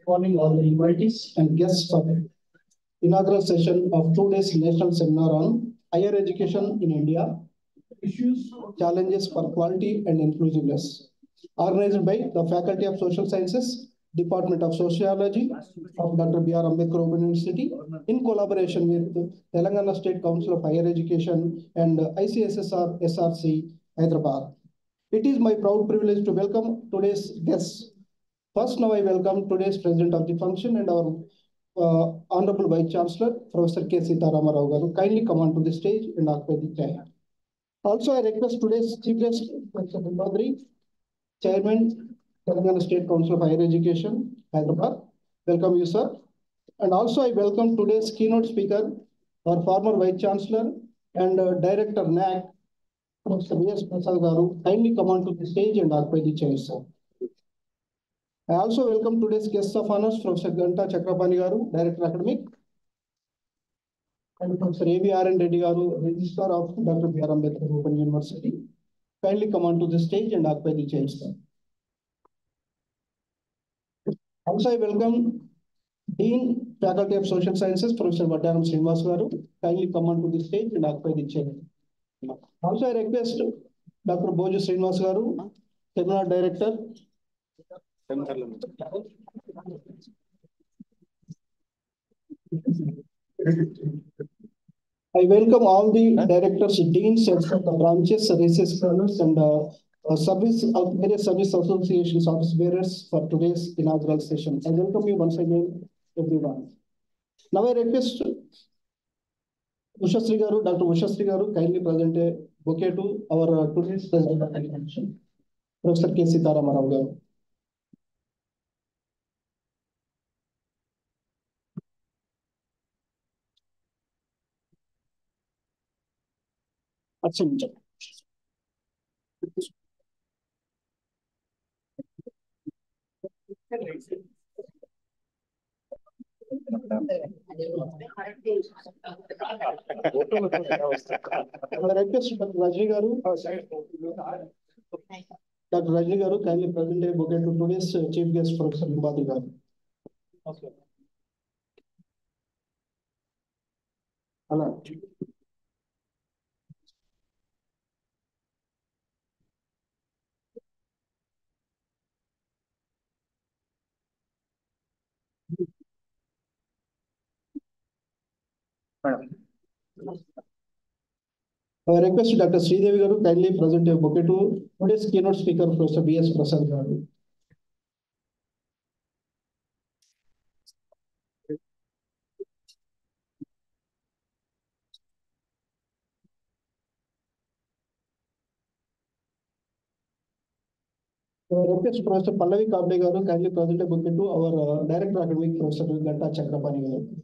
Morning, all the invitees and guests of the inaugural session of 2 days national seminar on higher education in India, issues, challenges for quality and inclusiveness, organized by the Faculty of Social Sciences, Department of Sociology of Dr. B.R. Ambedkar Open University, in collaboration with Telangana State Council of Higher Education and ICSSR SRC, Hyderabad. It is my proud privilege to welcome today's guests. First, now I welcome today's president of the function and our Honorable Vice Chancellor, Professor K. Sitharama Rao Garu. Kindly come onto the stage and occupy the chair. Also, I request today's chief guest, Professor Bimbadri, Chairman, Telangana State Council of Higher Education, Hyderabad. Welcome you, sir. And also, I welcome today's keynote speaker, our former Vice Chancellor and Director NAC, Professor V.S. Prasad Garu. Kindly come onto the stage and occupy the chair, sir. I also welcome today's guests of honors, Professor Ganta Chakrapani Garu, Director Academic, and Professor A.V.R.N. Reddy Garu, Registrar of Dr. B.R. Ambedkar Open University. Kindly come onto the stage and occupy the chairs, sir. Also, I welcome Dean, Faculty of Social Sciences, Professor Vaddaram Srinivas Garu. Kindly come onto the stage and occupy the chair. Also, I request Dr. Boju Srinivas Garu, Seminar Director. I welcome all the directors, deans, of the branches, research scholars, and various service associations, office bearers for today's inaugural session. I welcome you once again, everyone. Now I request Ushasri Garu, Dr. Ushasri Garu, kindly present a bouquet to our today's president of the function, Professor K. Sitharama Rao Garu. Dr. Rajni Garu, kindly present a bouquet to today's chief guest, Professor Bimbadri Garu. Okay. Hello. I request Dr. Sridevi Garu kindly present a bouquet to today's keynote speaker, Professor B.S. Prasad Garu. I request Professor Pallavi Kabde Garu kindly present a bouquet to our Director Academic, Professor Ganta Chakrapani Garu.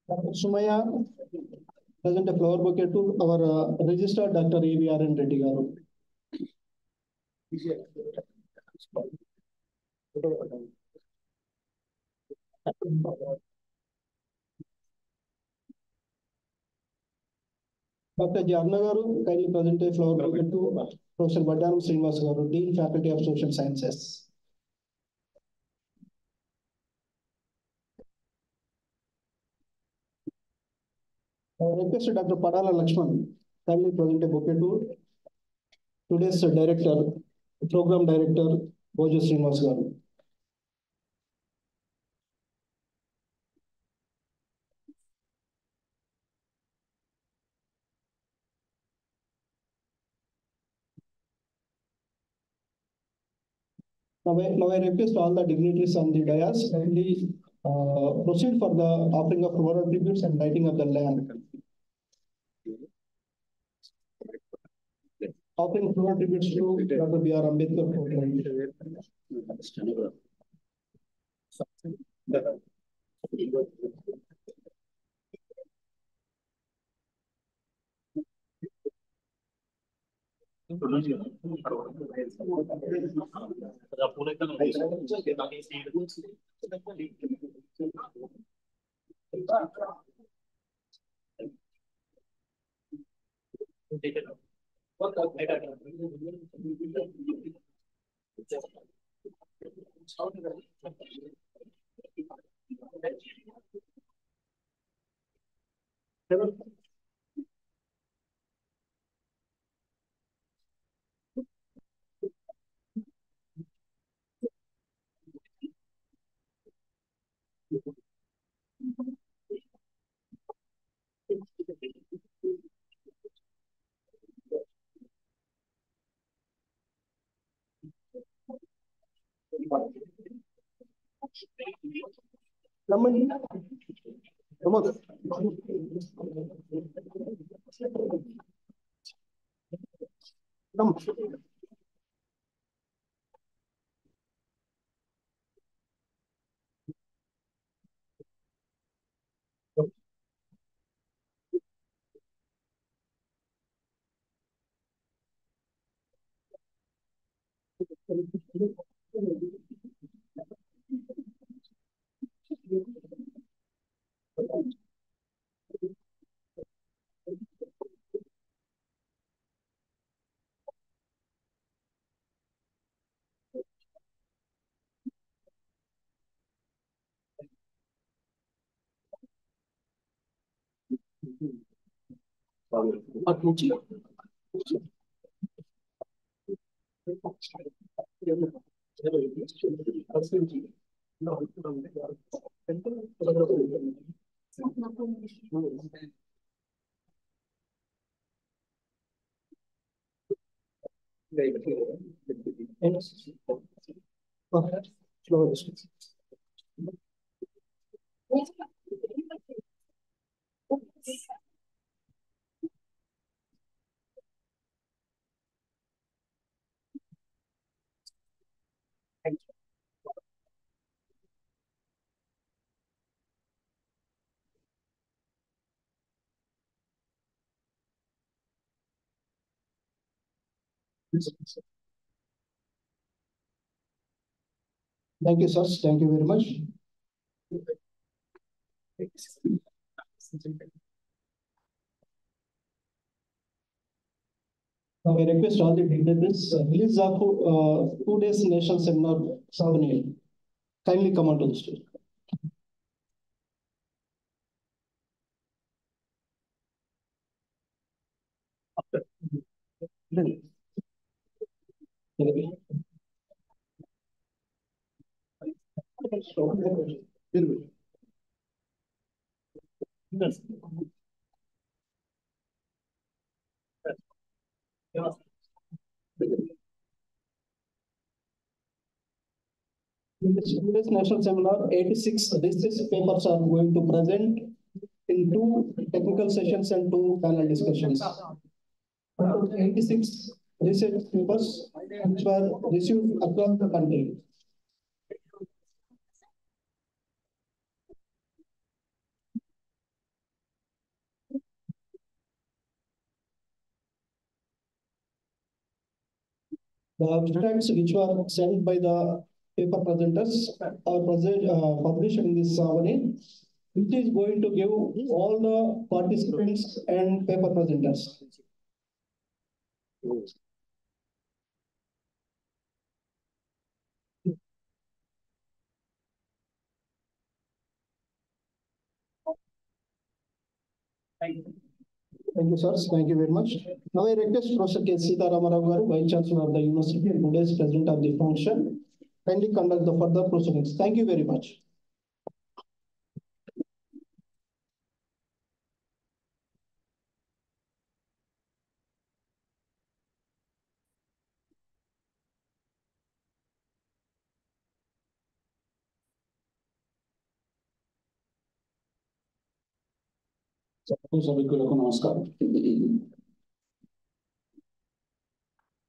Dr. Sumaya, present a flower bouquet to our Registrar, Dr. A.V.R.N. Reddy Garu. Dr. Jarna Garu, kindly present a flower bouquet to Professor Vaddaram Srinivas Garu, Dean, Faculty of Social Sciences. I request Dr. Padala Lakshman, kindly present a bouquet to today's director, program director, Boju Srinivas Garu. Now I request all the dignitaries on the dais kindly proceed for the offering of floral tributes and lighting of the lamp. offering floor tributes to Dr. B.R. Ambedkar. Thank you, sir. Thank you very much. Now, I request all the dignitaries, release of 2 days national seminar, 7 kindly come onto the stage. In today's national seminar, 86 research papers are going to present in 2 technical sessions and 2 panel discussions. 86 research papers which were received across the country. The abstracts which were sent by the paper presenters are published in this Savani, which is going to give all the participants and paper presenters. Thank you, sir. Thank you very much. Now I request Professor K. Sita Ramarao, Vice Chancellor of the University and today's President of the function, kindly conduct the further proceedings. Thank you very much. सभी को नमस्कार।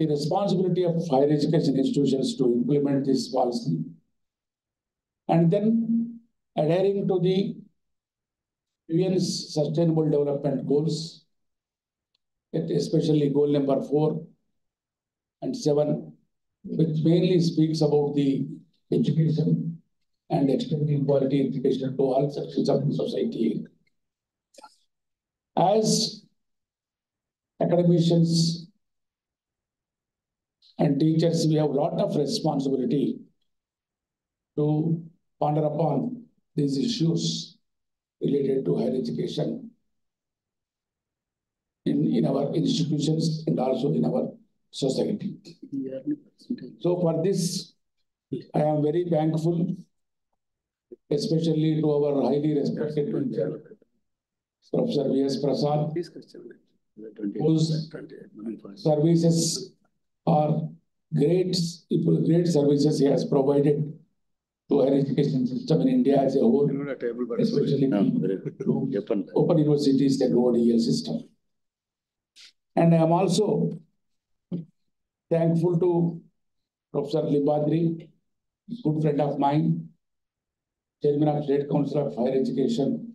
the responsibility of higher education institutions to implement this policy, and then adhering to the UN's Sustainable Development Goals, especially goal number 4 and 7, which mainly speaks about the education and extending quality education to all sections of the society. As academicians and teachers, we have a lot of responsibility to ponder upon these issues related to higher education in our institutions and also in our society. So for this, I am very thankful, especially to our highly respected teacher, Professor V.S. Prasad, whose services are great services he has provided to higher education system in India as a whole, especially open universities and ODL system. And I am also thankful to Professor Limbadri, good friend of mine, Chairman of State Council of Higher Education,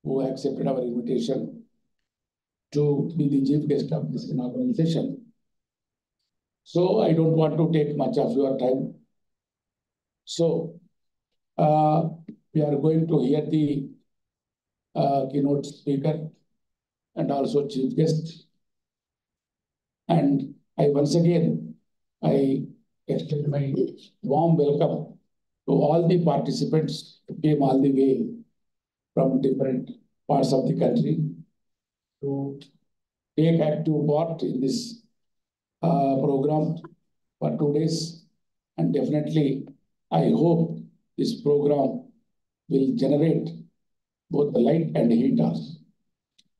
who accepted our invitation to be the chief guest of this inaugural session. So I don't want to take much of your time. So we are going to hear the keynote speaker and also chief guest. And I once again, I extend my warm welcome to all the participants who came all the way from different parts of the country to take active part in this program for 2 days. And definitely, I hope this program will generate both the light and heat also.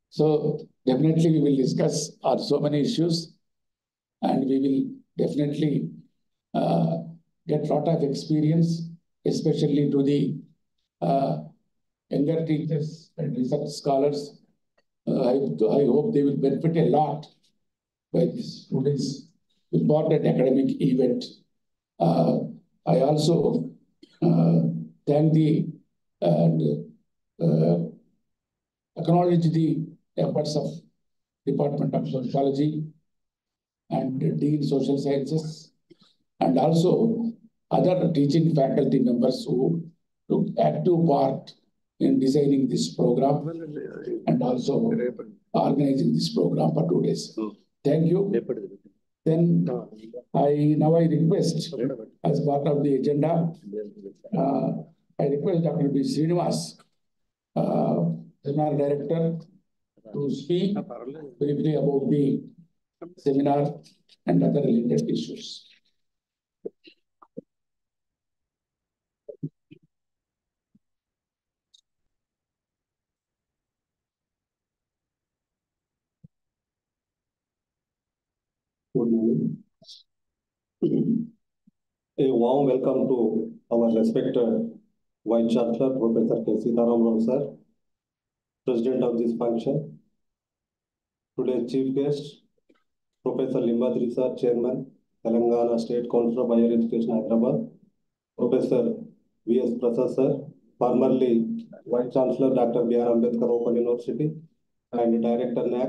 So definitely we will discuss on so many issues, and we will definitely get a lot of experience, especially to the younger teachers and research scholars. I hope they will benefit a lot by this today's important academic event. I also thank the and acknowledge the efforts of Department of Sociology and Dean Social Sciences, and also other teaching faculty members who took active part in designing this program and also organizing this program for 2 days. Thank you. Then I request, as part of the agenda, I request Dr. B. Srinivas, Seminar Director, to speak briefly about the seminar and other related issues. Good morning. A warm welcome to our respected Vice Chancellor, Professor K. Sitaram Rao, sir, President of this function. Today's chief guest, Professor Limbadri, sir, Chairman, Telangana State Council of Higher Education, Hyderabad. Professor V.S. Prasad, sir, formerly Vice Chancellor, Dr. B.R. Ambedkar Open University, and Director NAC.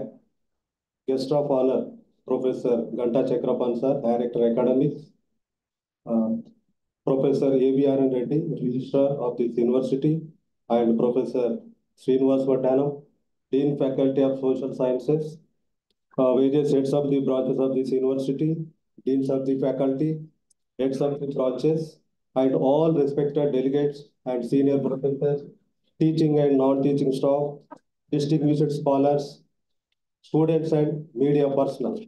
Guest of honor, Professor Ganta Chakrapan, sir, Director Academics. Professor A.V.R.N. Reddy, Registrar of this University, and Professor Srinivas Vadanam, Dean Faculty of Social Sciences, various heads of the branches of this university, deans of the faculty, heads of the branches, and all respected delegates and senior professors, teaching and non-teaching staff, distinguished scholars, students and media personnel.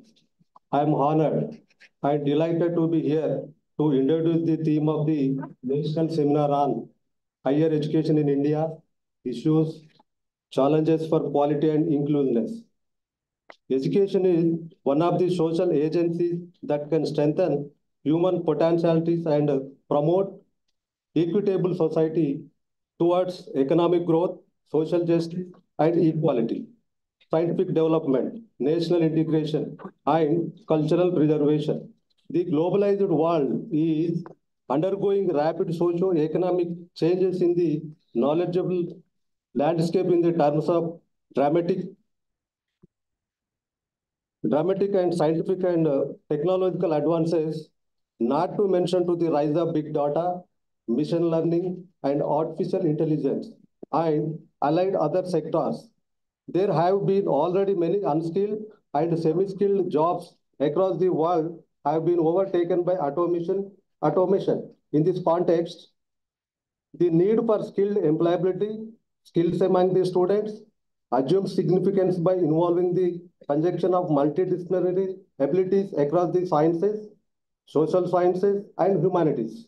I am honored and delighted to be here to introduce the theme of the National Seminar on Higher Education in India, Issues, Challenges for Quality and Inclusiveness. Education is one of the social agencies that can strengthen human potentialities and promote equitable society towards economic growth, social justice, and equality, scientific development, national integration, and cultural preservation. The globalized world is undergoing rapid socio-economic changes in the knowledgeable landscape in the terms of dramatic and scientific and technological advances, not to mention to the rise of big data, machine learning, and artificial intelligence, and allied other sectors. There have been already many unskilled and semi-skilled jobs across the world have been overtaken by automation. In this context, the need for skilled employability, skills among the students, assumes significance by involving the conjunction of multidisciplinary abilities across the sciences, social sciences, and humanities.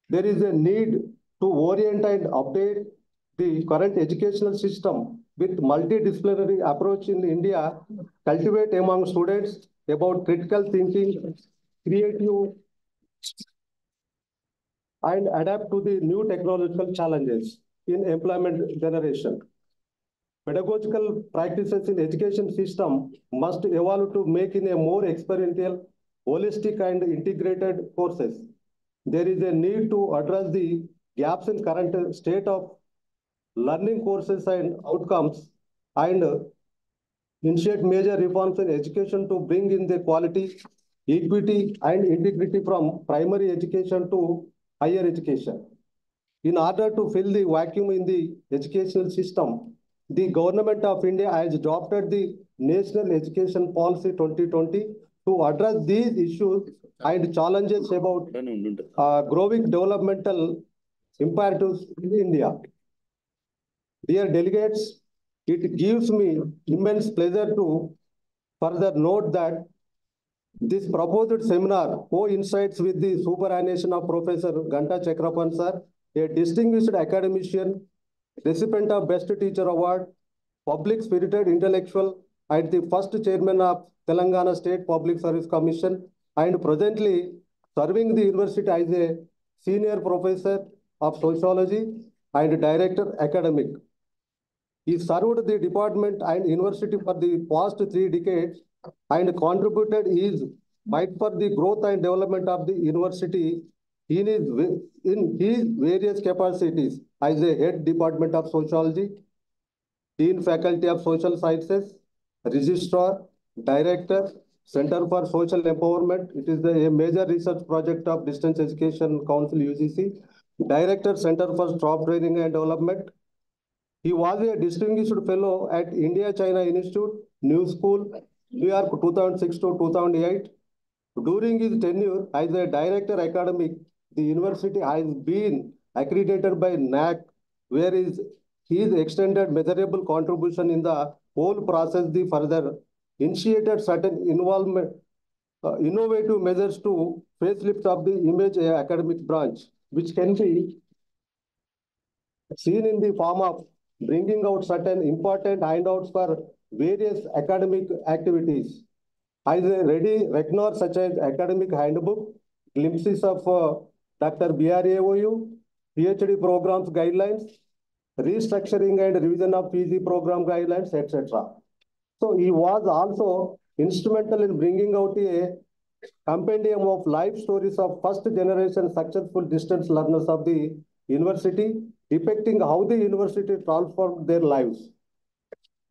There is a need to orient and update the current educational system with multidisciplinary approach in India, cultivate among students about critical thinking, creative, and adapt to the new technological challenges in employment generation. Pedagogical practices in education system must evolve to make in a more experiential, holistic, and integrated courses. There is a need to address the gaps in current state of learning courses and outcomes and initiate major reforms in education to bring in the quality, equity, and integrity from primary education to higher education. In order to fill the vacuum in the educational system, the Government of India has adopted the National Education Policy 2020 to address these issues and challenges about growing developmental imperatives in India. Dear delegates, it gives me immense pleasure to further note that this proposed seminar coincides with the superannuation of Professor Ganta Chakrapan sir, a distinguished academician, recipient of Best Teacher Award, public spirited intellectual, and the first chairman of Telangana State Public Service Commission, and presently serving the university as a senior professor of sociology and director academic. He served the department and university for the past 3 decades and contributed his might for the growth and development of the university in his various capacities as a head department of sociology, dean faculty of social sciences, registrar, director, Center for Social Empowerment. It is a major research project of Distance Education Council UGC, director, Center for Staff Training and Development. He was a distinguished fellow at India-China Institute, New School, New York 2006 to 2008. During his tenure as a director academic, the university has been accredited by NAC, where his extended measurable contribution in the whole process, the further initiated certain innovative measures to facelift of the image academic branch, which can be seen in the form of bringing out certain important handouts for various academic activities. As a ready reckoner such as academic handbook, glimpses of Dr. BRAOU, PhD programs guidelines, restructuring and revision of PG program guidelines, etc. So he was also instrumental in bringing out a compendium of life stories of first generation successful distance learners of the university, depicting how the university transformed their lives.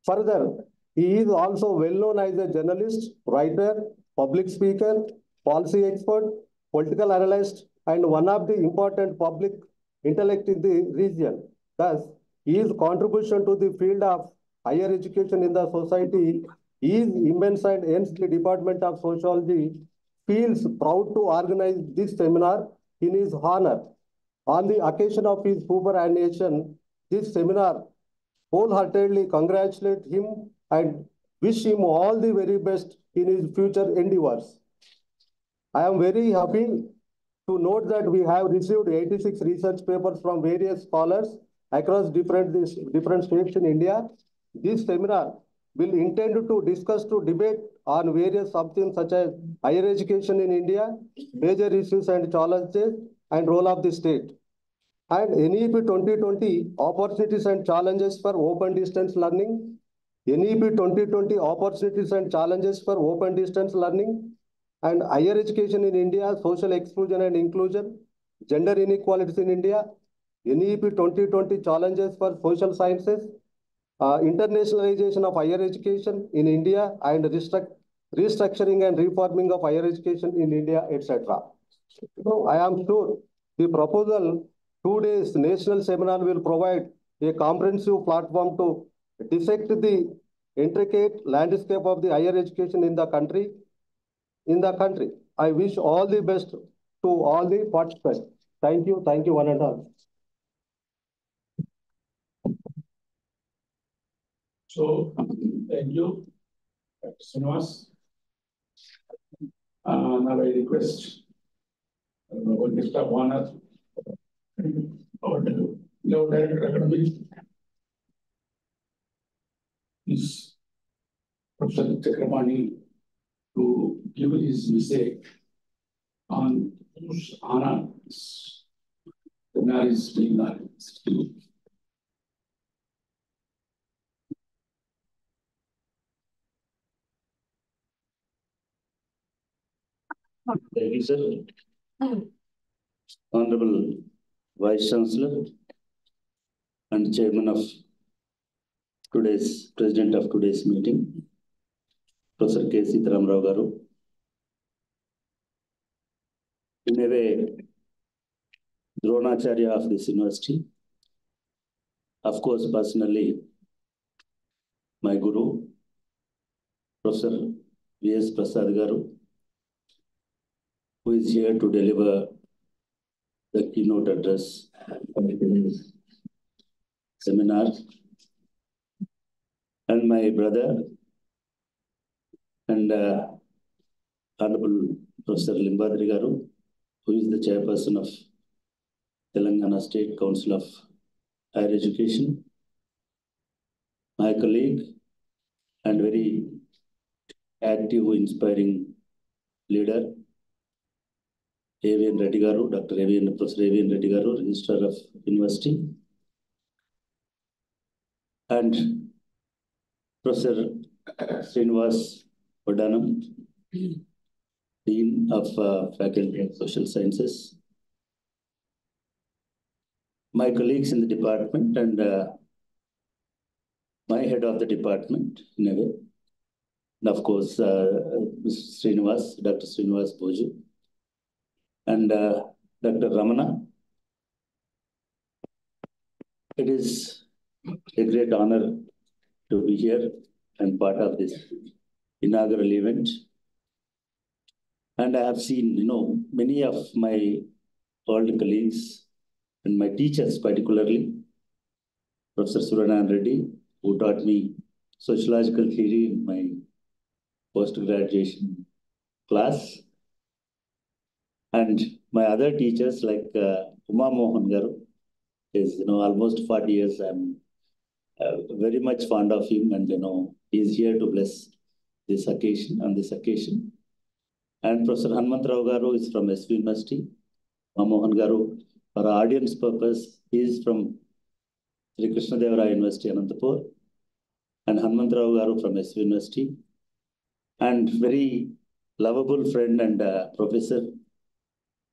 Further, he is also well known as a journalist, writer, public speaker, policy expert, political analyst, and one of the important public intellect in the region. Thus, his contribution to the field of higher education in the society is immense, and hence the Department of Sociology feels proud to organize this seminar in his honor. On the occasion of his superannuation, this seminar wholeheartedly congratulate him and wish him all the very best in his future endeavors. I am very happy to note that we have received 86 research papers from various scholars across different states in India. This seminar will intend to discuss to debate on various subthemes such as higher education in India, major issues and challenges, and role of the state. And NEP 2020 opportunities and challenges for open distance learning, NEP 2020 opportunities and challenges for open distance learning and higher education in India, social exclusion and inclusion, gender inequalities in India, NEP 2020 challenges for social sciences, internationalization of higher education in India and restructuring and reforming of higher education in India, etc. So I am sure the proposal 2 days national seminar will provide a comprehensive platform to dissect the intricate landscape of the higher education in the country. I wish all the best to all the participants. Thank you, one and all. So, thank you, Dr. Srinivas. Now I request our guest of honor, our Director Academic, is Professor Chakramani, to give his message on whose honor the marriage is being organized. Thank you, sir. Honorable Vice Chancellor and Chairman of President of today's meeting, Professor K. Sitaram Rao Garu. In a way, Dronacharya of this university. Of course, personally, my Guru, Professor V.S. Prasad Garu, who is here to deliver the keynote address of today's seminar, and my brother and Honorable Professor Limbadri Garu, who is the chairperson of Telangana State Council of Higher Education, my colleague and very active, inspiring leader, A.V.N. Reddy Garu, Professor A.V.N. Reddy Garu, Registrar of University, and Professor Srinivas Vadanam, Dean of Faculty of Social Sciences, my colleagues in the department, and my head of the department, in a way, and of course, Mr. Srinivas, Dr. Srinivas Boju, and Dr. Ramana. It is a great honor to be here and part of this inaugural event. And I have seen, many of my old colleagues and my teachers, particularly Professor Suranayan Reddy, who taught me sociological theory in my post-graduation class, and my other teachers like Uma Mohan Garu is, almost 40 years. I'm very much fond of him, and he's here to bless this occasion, on this occasion. And Professor Hanmantrao Garu is from SV University. Mohan Garu, for our audience purpose, he is from Sri Krishnadevara University, Anantapur, and Hanmantrao Garu from SV University, and very lovable friend and professor,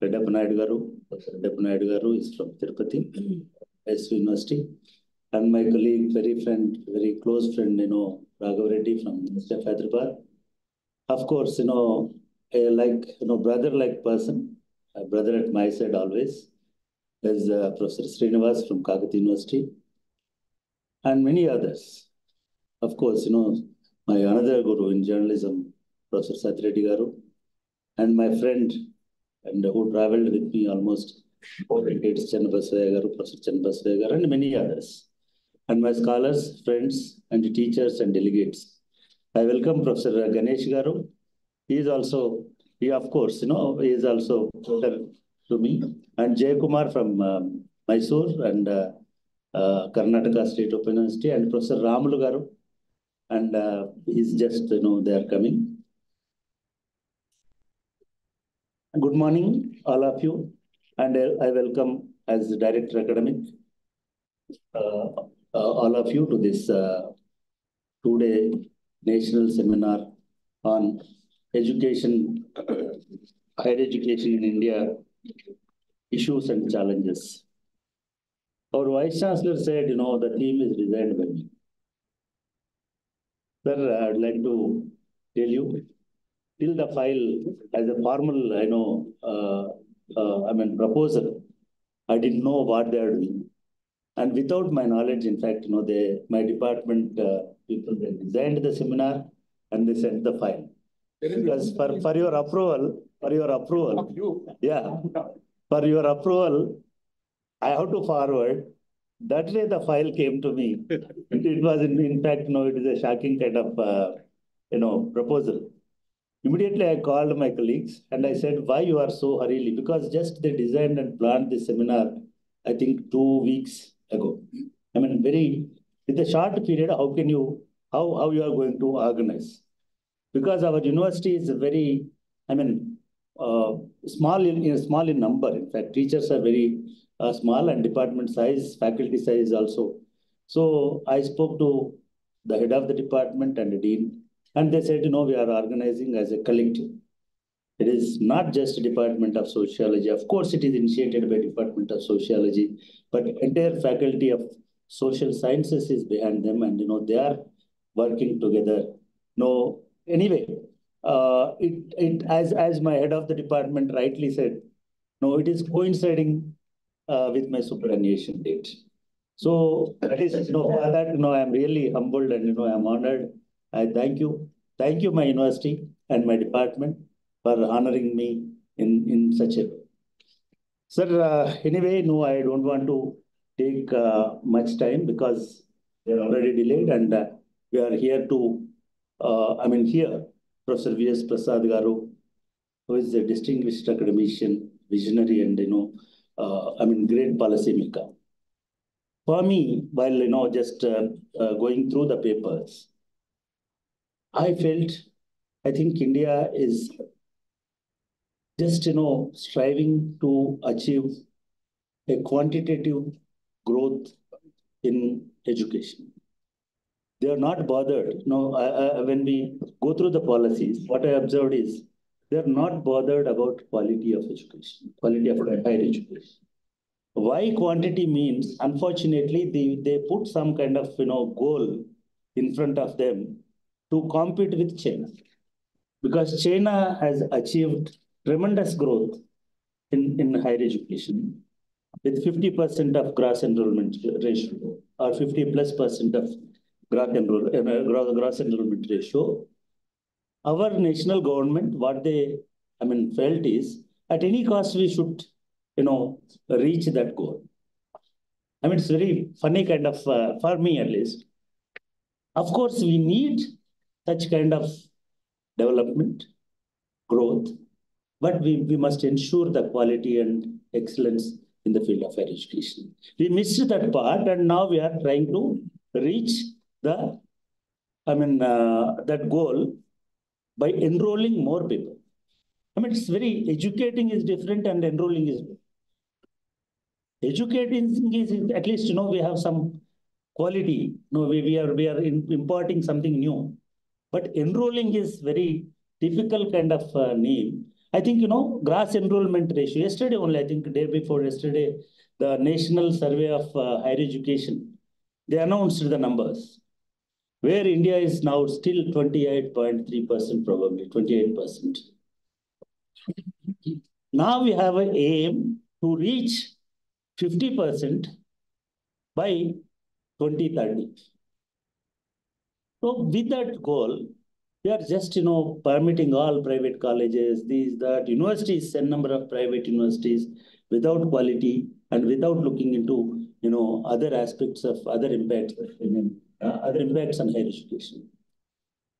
Redappa Naidu Garu. Professor Redappa Naidu Garu is from Tirupati, SV University, and my colleague, very close friend, Raghav Reddy from University of Hyderabad. Of course, brother-like person, a brother at my side always, is Professor Srinivas from Kakati University, and many others. Of course, my another guru in journalism, Professor Sathireddy Garu, and my friend, and who traveled with me almost 4 decades, Professor Channabaswaya Garu, and many others. And my scholars, friends, and teachers and delegates. I welcome Professor Ganesh Garu. He is also, he is also brother to me. And Jay Kumar from Mysore and Karnataka State Open University, and Professor Ramulu Garu. And he's just, they are coming. Good morning, all of you. And I welcome as the Director Academic, all of you to this two-day national seminar on education, higher education in India, issues and challenges. Our Vice Chancellor said, the theme is designed by me. Sir, I'd like to tell you, till the file as a formal, proposal, I didn't know what they are doing. And without my knowledge, in fact, my department people, they designed the seminar and they sent the file. Because for your approval, I have to forward. That way the file came to me. It was in fact, it is a shocking kind of, proposal. Immediately I called my colleagues and I said, why you are so hurriedly? Because just they designed and planned this seminar, I think 2 weeks ago. With a short period, how you are going to organize? Because our university is very, small in number. In fact, teachers are very small and department size, faculty size also. So I spoke to the head of the department and the dean, and they said, we are organizing as a collective. It is not just Department of Sociology. Of course, it is initiated by Department of Sociology, but entire faculty of social sciences is behind them, and they are working together. Anyway, as my head of the department rightly said, it is coinciding with my superannuation date. So that is, for that, I'm really humbled and I'm honored. I thank you, my university and my department for honoring me in such a way. Sir, anyway, I don't want to take much time because they're already delayed, and we are here to, here, Professor V.S. Prasad Garu, who is a distinguished academician, visionary, and, great policy maker. For me, while, just going through the papers, I think India is just, striving to achieve a quantitative growth in education. They are not bothered. When we go through the policies, what I observed is they're not bothered about quality of education, quality of higher education. Why quantity means, unfortunately, they put some kind of, goal in front of them to compete with China. Because China has achieved tremendous growth in higher education with 50% of gross enrollment ratio or 50+% of gross enrollment ratio. Our national government, what they felt is at any cost we should reach that goal. It's very funny kind of, for me at least. Of course, we need such kind of development, growth, but we must ensure the quality and excellence in the field of higher education. We missed that part, and now we are trying to reach the, that goal by enrolling more people. It's very, educating is different and enrolling is different. Educating is, at least, we have some quality. We are imparting something new. But enrolling is very difficult kind of name. I think, gross enrollment ratio. Yesterday only, I think day before yesterday, the National Survey of Higher Education, they announced the numbers, where India is now still 28.3%, probably 28%. Now we have an aim to reach 50% by 2030. So with that goal, we are just, permitting all private colleges, these, that, universities, a number of private universities without quality and without looking into, other aspects of other impacts on higher education.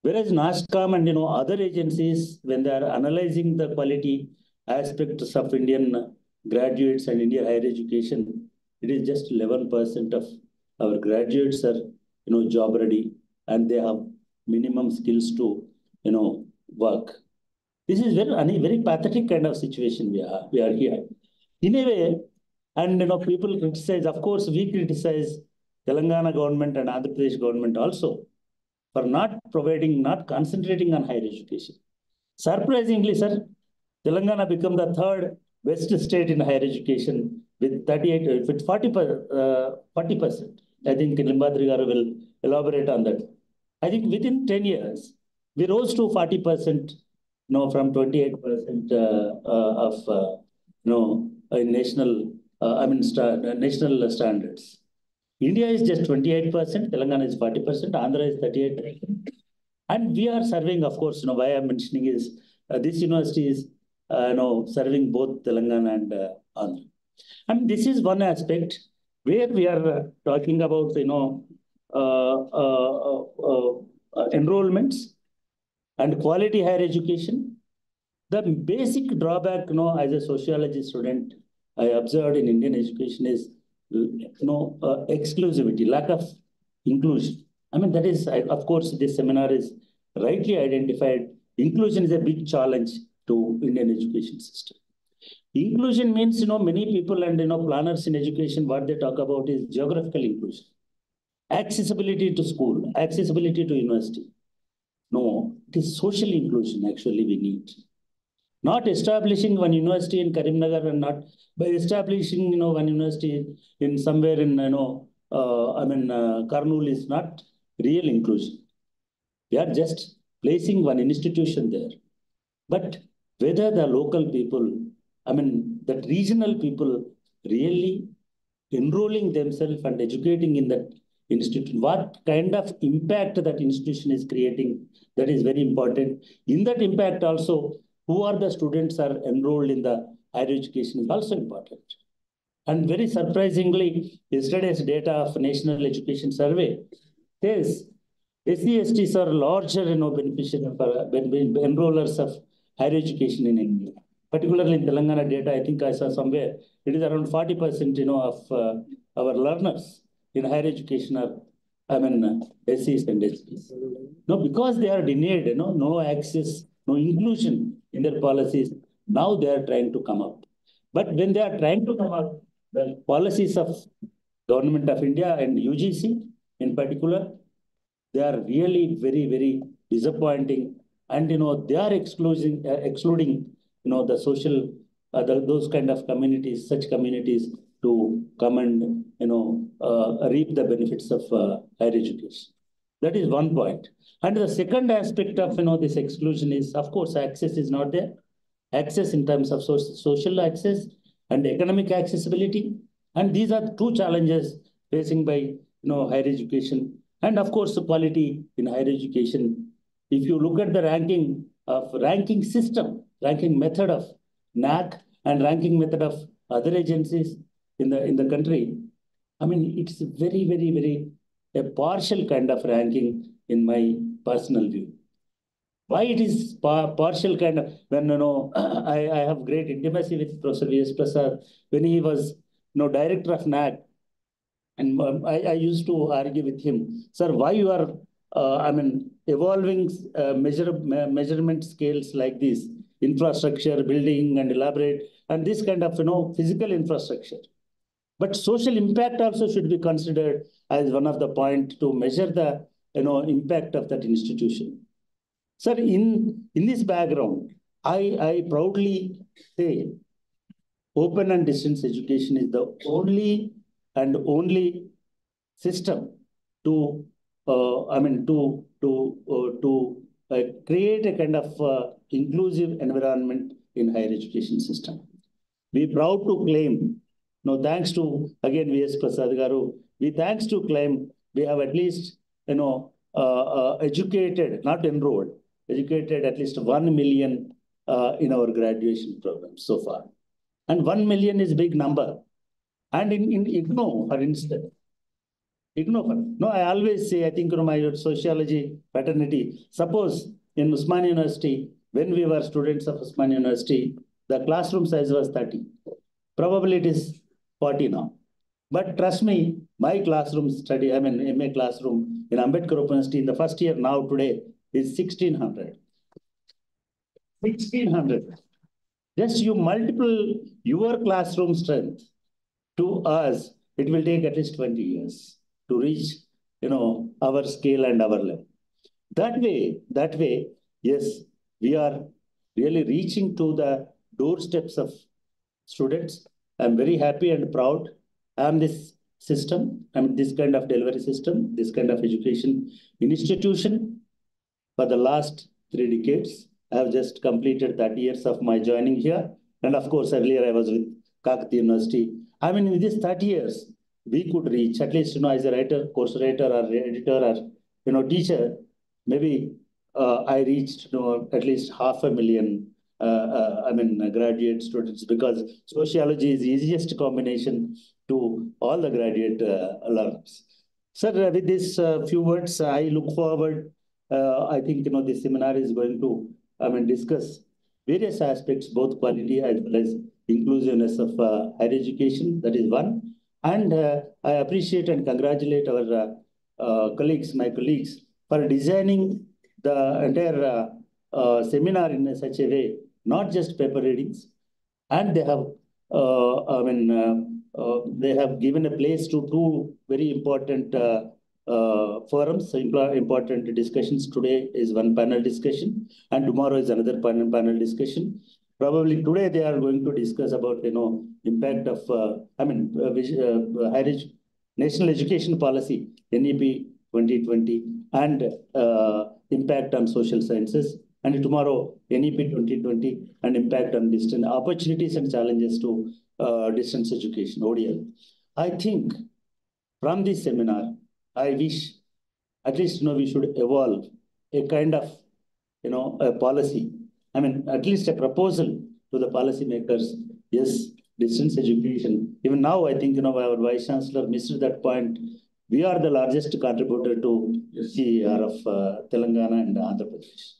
Whereas NASSCOM and, other agencies, when they are analyzing the quality aspects of Indian graduates and Indian higher education, it is just 11% of our graduates are, job ready, and they have minimum skills to, work. This is very pathetic kind of situation we are here. In a way, and people criticize, of course, we criticize Telangana government and Andhra Pradesh government also. for not providing, not concentrating on higher education. Surprisingly, sir, Telangana became the third best state in higher education with 38, with 40%. I think Limbadri Garu will elaborate on that. I think within 10 years, we rose to 40%, from 28% of, national, national standards. India is just 28%, Telangana is 40%, Andhra is 38%. And we are serving, of course, why I'm mentioning is this university is serving both Telangana and Andhra. I mean, this is one aspect where we are talking about, enrollments and quality higher education. The basic drawback, as a sociology student, I observed in Indian education is, exclusivity, lack of inclusion. I mean, that is, of course, this seminar is rightly identified. Inclusion is a big challenge to Indian education system. Inclusion means, many people and, planners in education, what they talk about is geographical inclusion. Accessibility to school, accessibility to university. No, it is social inclusion actually we need. Not establishing one university in Karimnagar and not by establishing, one university in somewhere in, Karnool is not real inclusion. We are just placing one institution there. But whether the local people, that regional people really enrolling themselves and educating in that institution, what kind of impact that institution is creating, that is very important. In that impact also, who are the students are enrolled in the higher education is also important. And very surprisingly, yesterday's data of National Education Survey says SC/STs are larger, enrollers of higher education in India. Particularly in Telangana data, I think I saw somewhere, it is around 40%, of our learners in higher education are, SCs and STs. No, because they are denied, no access, no inclusion in their policies. Now they are trying to come up. But when they are trying to come up, the policies of Government of India and UGC in particular, they are really very, very disappointing. And, they are excluding, the social, those kind of communities, such communities to come and, reap the benefits of higher education. That is one point. And the second aspect of, this exclusion is, of course, access is not there. Access in terms of social access and economic accessibility. And these are two challenges facing by, higher education. And of course, the quality in higher education. If you look at the ranking system, ranking method of NAC and ranking method of other agencies in the country, it's very, very, very a partial kind of ranking in my personal view. Why it is partial kind of, when, I have great intimacy with Professor V.S. Prasad, when he was, director of NAC, and I used to argue with him, sir, why you are, evolving measurement scales like this, infrastructure, building and elaborate, and this kind of, physical infrastructure. But social impact also should be considered as one of the points to measure the, impact of that institution. Sir, in this background, I proudly say open and distance education is the only system to create a kind of inclusive environment in higher education system. We proud to claim, thanks to again V.S. Prasad Garu, thanks to claim we have at least educated, not enrolled, educated at least 1 million in our graduation program so far. And 1 million is a big number. And in IGNO, for instance, I always say, I think, my sociology fraternity, suppose in Usman University, when we were students of Usman University, the classroom size was 30. Probably it is 40 now. But trust me, my classroom study, MA classroom in Ambedkar University in the first year now today is 1600. 1600. Just you multiple your classroom strength to us, it will take at least 20 years to reach, our scale and our level. That way, yes, we are really reaching to the doorsteps of students. I'm very happy and proud. I'm this system, I'm this kind of delivery system, this kind of education institution for the last 3 decades. I have just completed 30 years of my joining here. And of course, earlier I was with Kakati University. I mean, in these 30 years, we could reach at least, as a writer, course writer or editor or, teacher, maybe I reached, at least 500,000 graduate students, because sociology is the easiest combination to all the graduate learners. Sir, with these few words, I look forward. I think this seminar is going to, discuss various aspects, both quality as well as inclusiveness of higher education. That is one, and I appreciate and congratulate our my colleagues, for designing the entire seminar in such a way, not just paper readings, and they have, they have given a place to two very important forums, important discussions. Today is one panel discussion, and tomorrow is another panel discussion. Probably today they are going to discuss about impact of higher national education policy NEP 2020 and impact on social sciences. And tomorrow, NEP 2020 and impact on distance opportunities and challenges to distance education, ODL. I think from this seminar, I wish at least we should evolve a kind of a policy. At least a proposal to the policymakers. Yes, distance education. Even now, I think our Vice Chancellor missed that point. We are the largest contributor to CER of Telangana and Andhra Pradesh.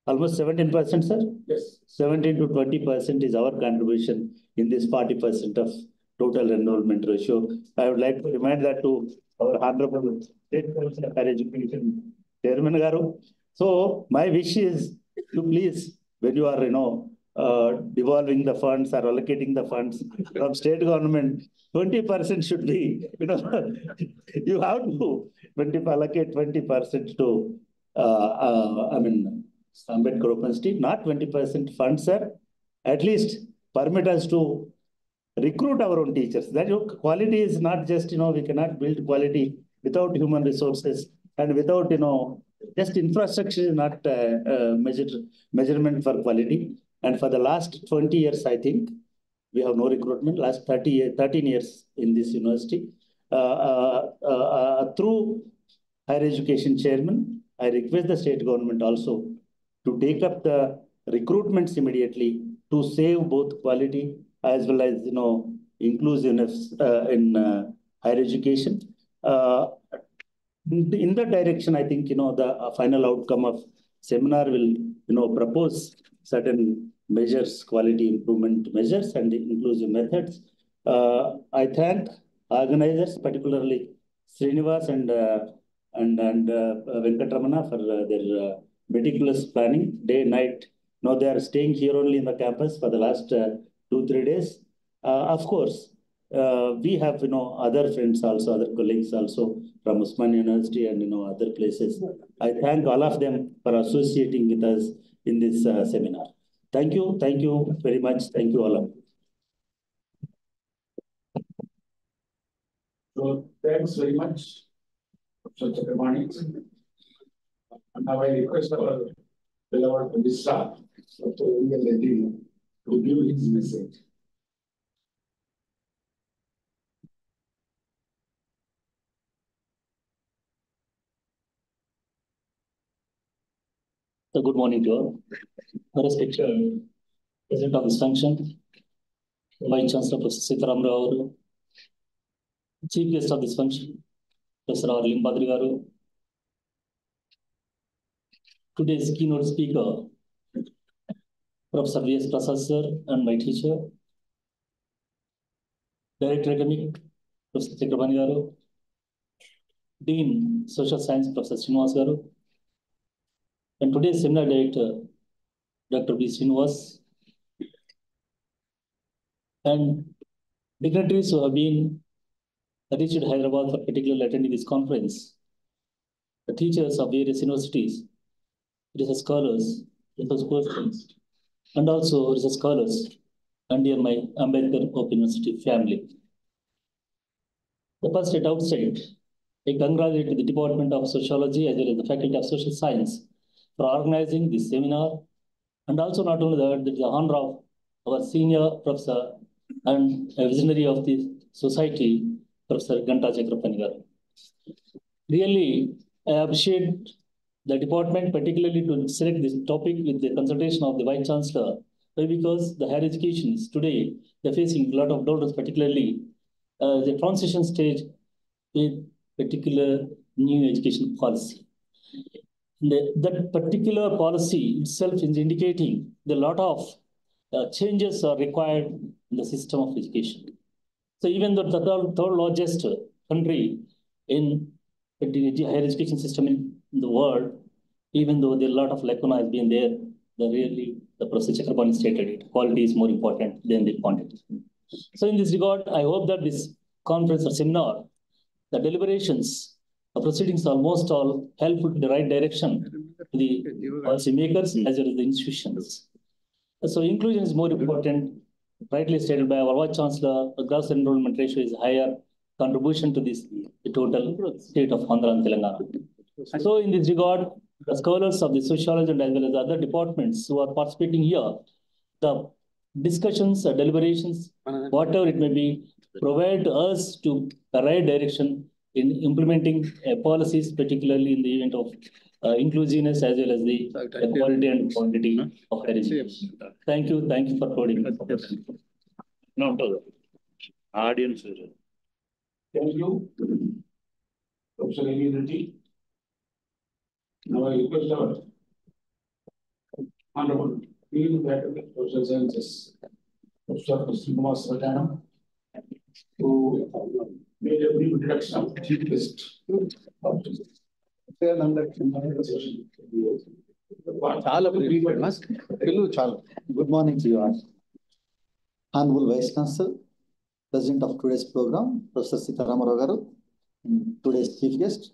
Almost 17%, sir? Yes. 17 to 20% is our contribution in this 40% of total enrollment ratio. I would like to remind that to our Honorable State Council of Higher Education Chairman Garu. So my wish is to please, when you are, devolving the funds or allocating the funds from state government, 20% should be, you have to allocate 20% to, Ambedkar Open Street, not 20% funds, sir. At least permit us to recruit our own teachers. That quality is not just, we cannot build quality without human resources and without, just infrastructure is not measurement for quality. And for the last 20 years, I think, we have no recruitment. Last 13 years in this university. Through higher education chairman, I request the state government also to take up the recruitments immediately to save both quality as well as inclusiveness in higher education. In that direction, I think the final outcome of seminar will propose certain measures, quality improvement measures and inclusive methods. I thank organizers, particularly Srinivas and Venkatramana for their meticulous planning, day and night. Now they are staying here only in the campus for the last 2-3 days. Of course, we have other friends also, other colleagues also from Usman University and other places. I thank all of them for associating with us in this seminar. Thank you very much. Thank you all of you. So thanks very much, Professor Chakrabarti. And now I request our beloved Minister, Dr. Indian Reddy, to give his message. So good morning to all. Respected President of this function, Vice Chancellor Professor Sitaram Rao, Chief Guest of this function, Professor R. Limpadri Garu, today's keynote speaker, Professor V.S. Prasad sir, and my teacher, Director Academic, Professor Chakrabarti Garu, Dean Social Science, Professor Srinivas Garu, and today's seminar director, Dr. B. Srinivas, and dignitaries who have been reached Hyderabad for particularly attending this conference, the teachers of various universities, research scholars, research persons, and also research scholars, and dear my Ambedkar Open University family. The first at outset, I congratulate the Department of Sociology as well as the Faculty of Social Science for organizing this seminar. And also not only that, it is the honor of our senior professor and a visionary of the society, Professor Ganta Chakrapani garu. Really, I appreciate the department particularly to select this topic with the consultation of the Vice Chancellor. Why? Because the higher education is today, they're facing a lot of doubts, particularly the transition stage with particular new education policy. That particular policy itself is indicating that a lot of changes are required in the system of education. So even though the third largest country in the higher education system in the world, even though there are a lot of lacuna has been there, the Professor Chakrapani stated it, quality is more important than the quantity. So in this regard, I hope that this conference or seminar, the deliberations, the proceedings almost all helpful to the right direction to the policy makers as well as the institutions. So inclusion is more important, rightly stated by our Vice Chancellor. The gross enrollment ratio is higher contribution to this the total state of Andhra and Telangana. So in this regard, the scholars of the sociology and as well as other departments who are participating here, the discussions, deliberations, whatever it may be, provide us to the right direction in implementing policies, particularly in the event of inclusiveness as well as the quality and quantity of education. Thank you for providing. No, audience. Thank you, Professor Reddy. Now I request our Honorable Dean Faculty of Social Sciences, Professor Srinivas to make a brief introduction of the chief guest. Good morning to you all. Honorable Vice Chancellor, President of today's program, Professor Sitaramaravu garu, and today's chief guest,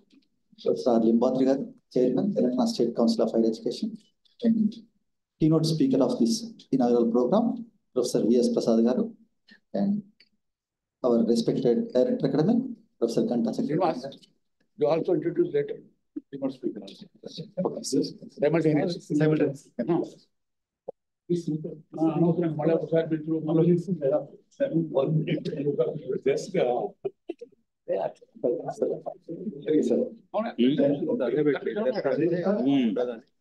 Professor Limbadri garu, Chairman, Telangana State Council of Higher Education, and keynote speaker of this inaugural program, Professor V.S. Prasad garu, and our respected Director Academic, Professor Ganta Chakrapani. You also introduce later. Keynote speaker also. Okay. Simultaneous.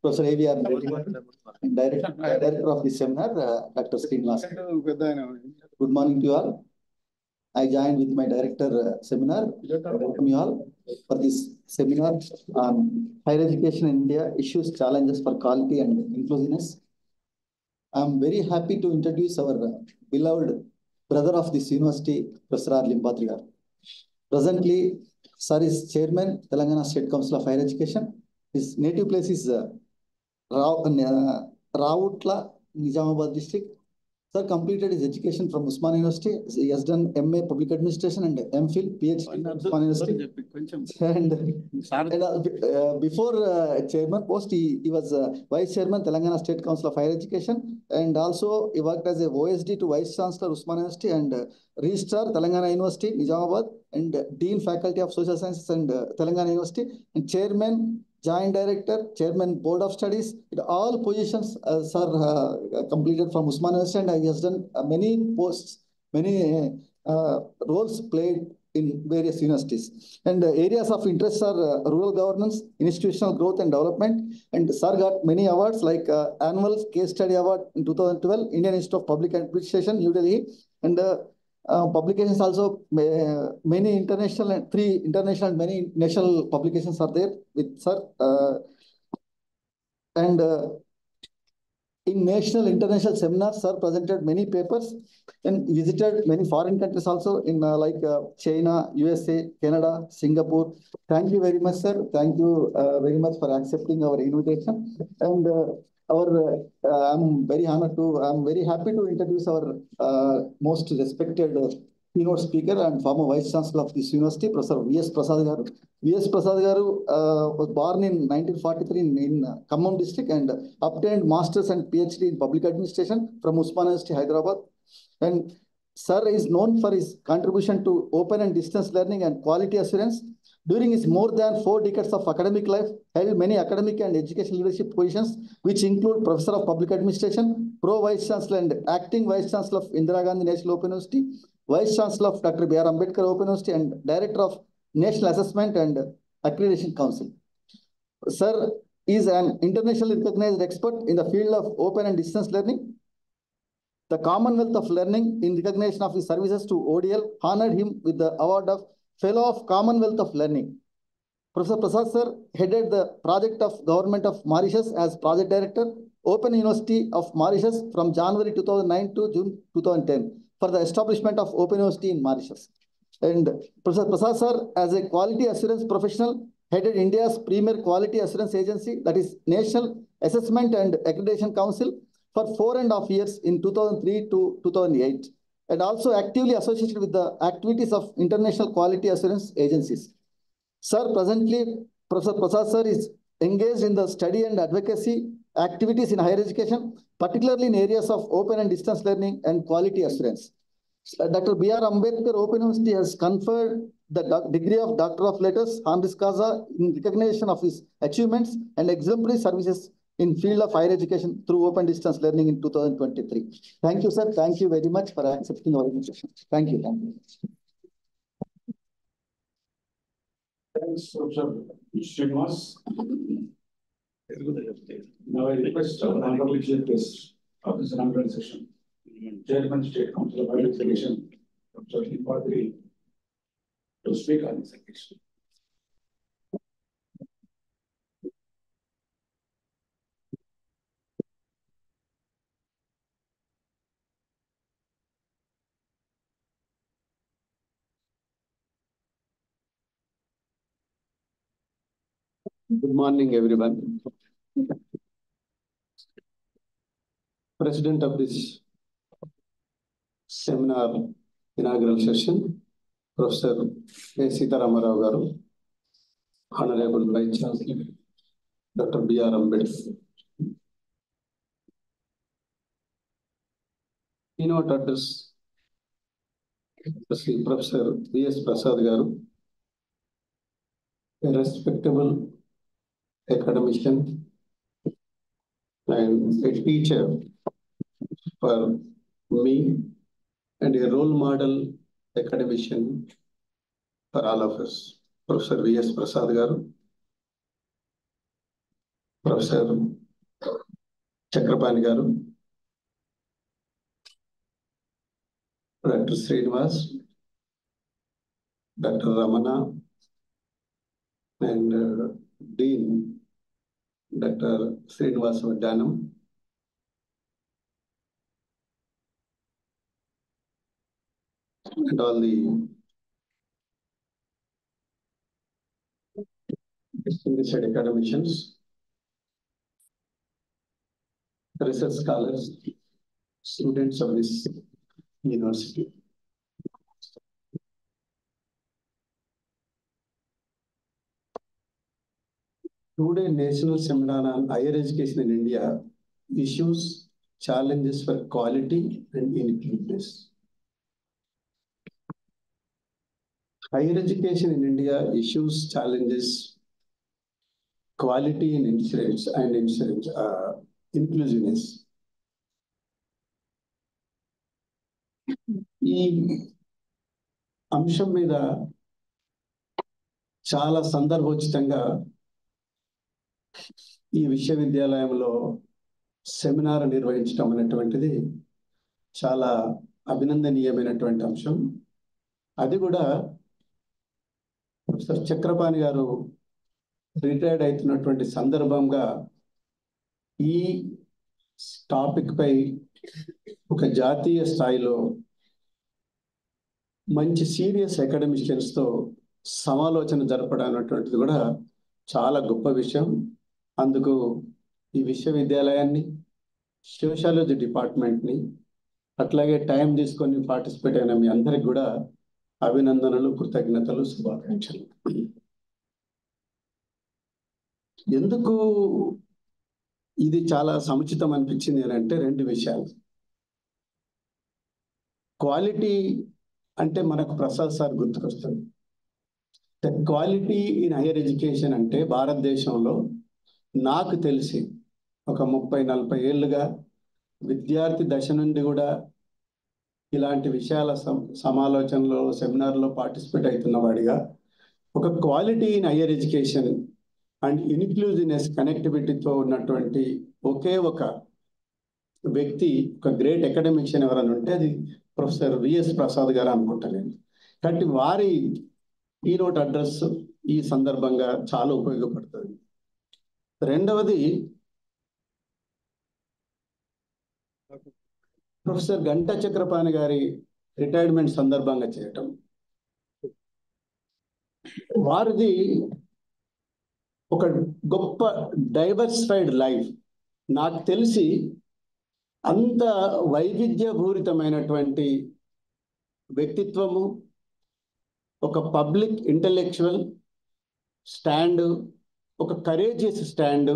Professor A.V.R. Director of the seminar, Dr. Srinivas. Good morning to you all. I joined with my director seminar. Welcome you all for this seminar on higher education in India, issues, challenges for quality and inclusiveness. I'm very happy to introduce our beloved brother of this university, Professor Limbadri garu. Presently, sir is chairman, Telangana State Council of Higher Education. His native place is BRAOU-Live, Nizamabad district. Sir completed his education from Usman University. He has done MA Public Administration and MPhil, PhD from Usman University. And before chairman post, he was Vice Chairman, Telangana State Council of Higher Education. And also he worked as a OSD to Vice Chancellor, Usman University, and Registrar, Telangana University, Nizamabad, and Dean Faculty of Social Sciences and Telangana University, and Chairman, Joint Director, Chairman, Board of Studies. All positions sir completed from Usman University, and he has done many posts, many roles played in various universities. And areas of interest are rural governance, institutional growth and development. And sir got many awards like Annual Case Study Award in 2012, Indian Institute of Public Administration, New Delhi, and publications also, many international and 3 international and many national publications are there with sir. And in national, international seminars, sir presented many papers and visited many foreign countries also in like China, USA, Canada, Singapore. Thank you very much, sir. Thank you very much for accepting our invitation. And I'm very happy to introduce our most respected keynote speaker and former Vice Chancellor of this university, Professor V.S. Prasad Garu. V.S. Prasad Garu was born in 1943 in Khammam district and obtained Masters and PhD in Public Administration from Usmania University, Hyderabad. And Sir is known for his contribution to open and distance learning and quality assurance. During his more than 4 decades of academic life, held many academic and educational leadership positions, which include Professor of Public Administration, Pro Vice Chancellor and Acting Vice Chancellor of Indira Gandhi National Open University, Vice Chancellor of Dr. B.R. Ambedkar Open University, and Director of National Assessment and Accreditation Council. Sir is an internationally recognized expert in the field of open and distance learning. The Commonwealth of Learning, in recognition of his services to ODL, honored him with the award of Fellow of Commonwealth of Learning. Professor Prasad Sir headed the project of Government of Mauritius as Project Director, Open University of Mauritius from January 2009 to June 2010 for the establishment of Open University in Mauritius. And Professor Prasad Sir, as a quality assurance professional, headed India's premier quality assurance agency, that is National Assessment and Accreditation Council, for 4.5 years in 2003 to 2008, and also actively associated with the activities of international quality assurance agencies. Sir, presently, Professor Prasad Sir is engaged in the study and advocacy activities in higher education, particularly in areas of open and distance learning and quality assurance. Dr. B.R. Ambedkar Open University has conferred the degree of Doctor of Letters, honoris causa, in recognition of his achievements and exemplary services in field of higher education through open distance learning in 2023. Thank you, sir. Thank you very much for accepting our invitation. Thank you. Thank you. Thanks, Professor Srinivas. Now I request our honorable chairperson of this inaugural session, Chairman State Council of Higher Education, Professor Padri, to speak on this occasion. Good morning, everyone. President of this seminar inaugural session, Professor A. Sitaramarao Garu, Honorable Vice Chancellor, Dr. B.R. Ambedkar. Keynote address, Professor V.S. Prasad Garu, a respectable academician and a teacher for me and a role model academician for all of us. Professor V.S. Prasad Garu, Professor Chakrapani Garu, Dr. Srinivas, Dr. Ramana, and Dean, Dr. Srinivas Vaddanam, and all the distinguished academicians, research scholars, students of this university. Today, National Seminar on Higher Education in India, issues, challenges for quality and inclusiveness. Higher education in India, issues, challenges, quality and inclusiveness. ఈ అంశం మీద చాలా సందర్భోచితంగా ఈ విశ్వవిద్యాలయంలో seminar నిర్వహించడం అనేటువంటిది చాలా అభినందనీయమైనటువంటి అంశం. అది కూడా ప్రొఫెసర్ చక్రపాణి గారు రిటైర్డ్ అవుతున్నటువంటి సందర్భంగా ఈ టాపిక్ పై ఒక జాతీయ స్థాయిలో మంచి సీరియస్ అకాడమిషియన్స్ తో సమాలోచన జరపడం అనేటువంటిది కూడా చాలా గొప్ప విషయం. అందుకు ఈ విశ్వవిద్యాలయాన్ని, సోషాలజీ డిపార్ట్మెంట్ని, అట్లాగే టైం తీసుకొని పార్టిసిపేట్ అయిన మీ అందరికి కూడా అభినందనలు, కృతజ్ఞతలు, శుభాకాంక్షలు. ఎందుకు ఇది చాలా సముచితం అనిపించింది అని అంటే 2 విషయాలు. క్వాలిటీ అంటే మనకు ప్రసాద్ సార్ గుర్తుకొస్తుంది. The quality in higher education అంటే భారతదేశంలో నాకు తెలిసి ఒక 30-40 ఏళ్ళుగా విద్యార్థి దశ నుండి కూడా ఇలాంటి విషయాల సమాలోచనలో, సెమినార్లో పార్టిసిపేట్ అవుతున్న వాడిగా ఒక quality in higher education and inclusiveness కనెక్టివిటీతో ఉన్నటువంటి ఒకే ఒక వ్యక్తి, ఒక గ్రేట్ అకాడమిషియన్ ఎవరైనా ఉంటే అది ప్రొఫెసర్ విఎస్ ప్రసాద్ గారు అనుకుంటాను. కాబట్టి వారి కీనోట్ అడ్రస్ ఈ సందర్భంగా చాలా ఉపయోగపడుతుంది. రెండవది, ప్రొఫెసర్ గంటా చక్రపాణి గారి రిటైర్మెంట్ సందర్భంగా చేయటం. వారిది ఒక గొప్ప డైవర్సిఫైడ్ లైఫ్. నాకు తెలిసి అంత వైవిధ్యభూరితమైనటువంటి వ్యక్తిత్వము, ఒక పబ్లిక్ ఇంటెలెక్చువల్ స్టాండ్, ఒక కరేజియస్ స్టాండ్,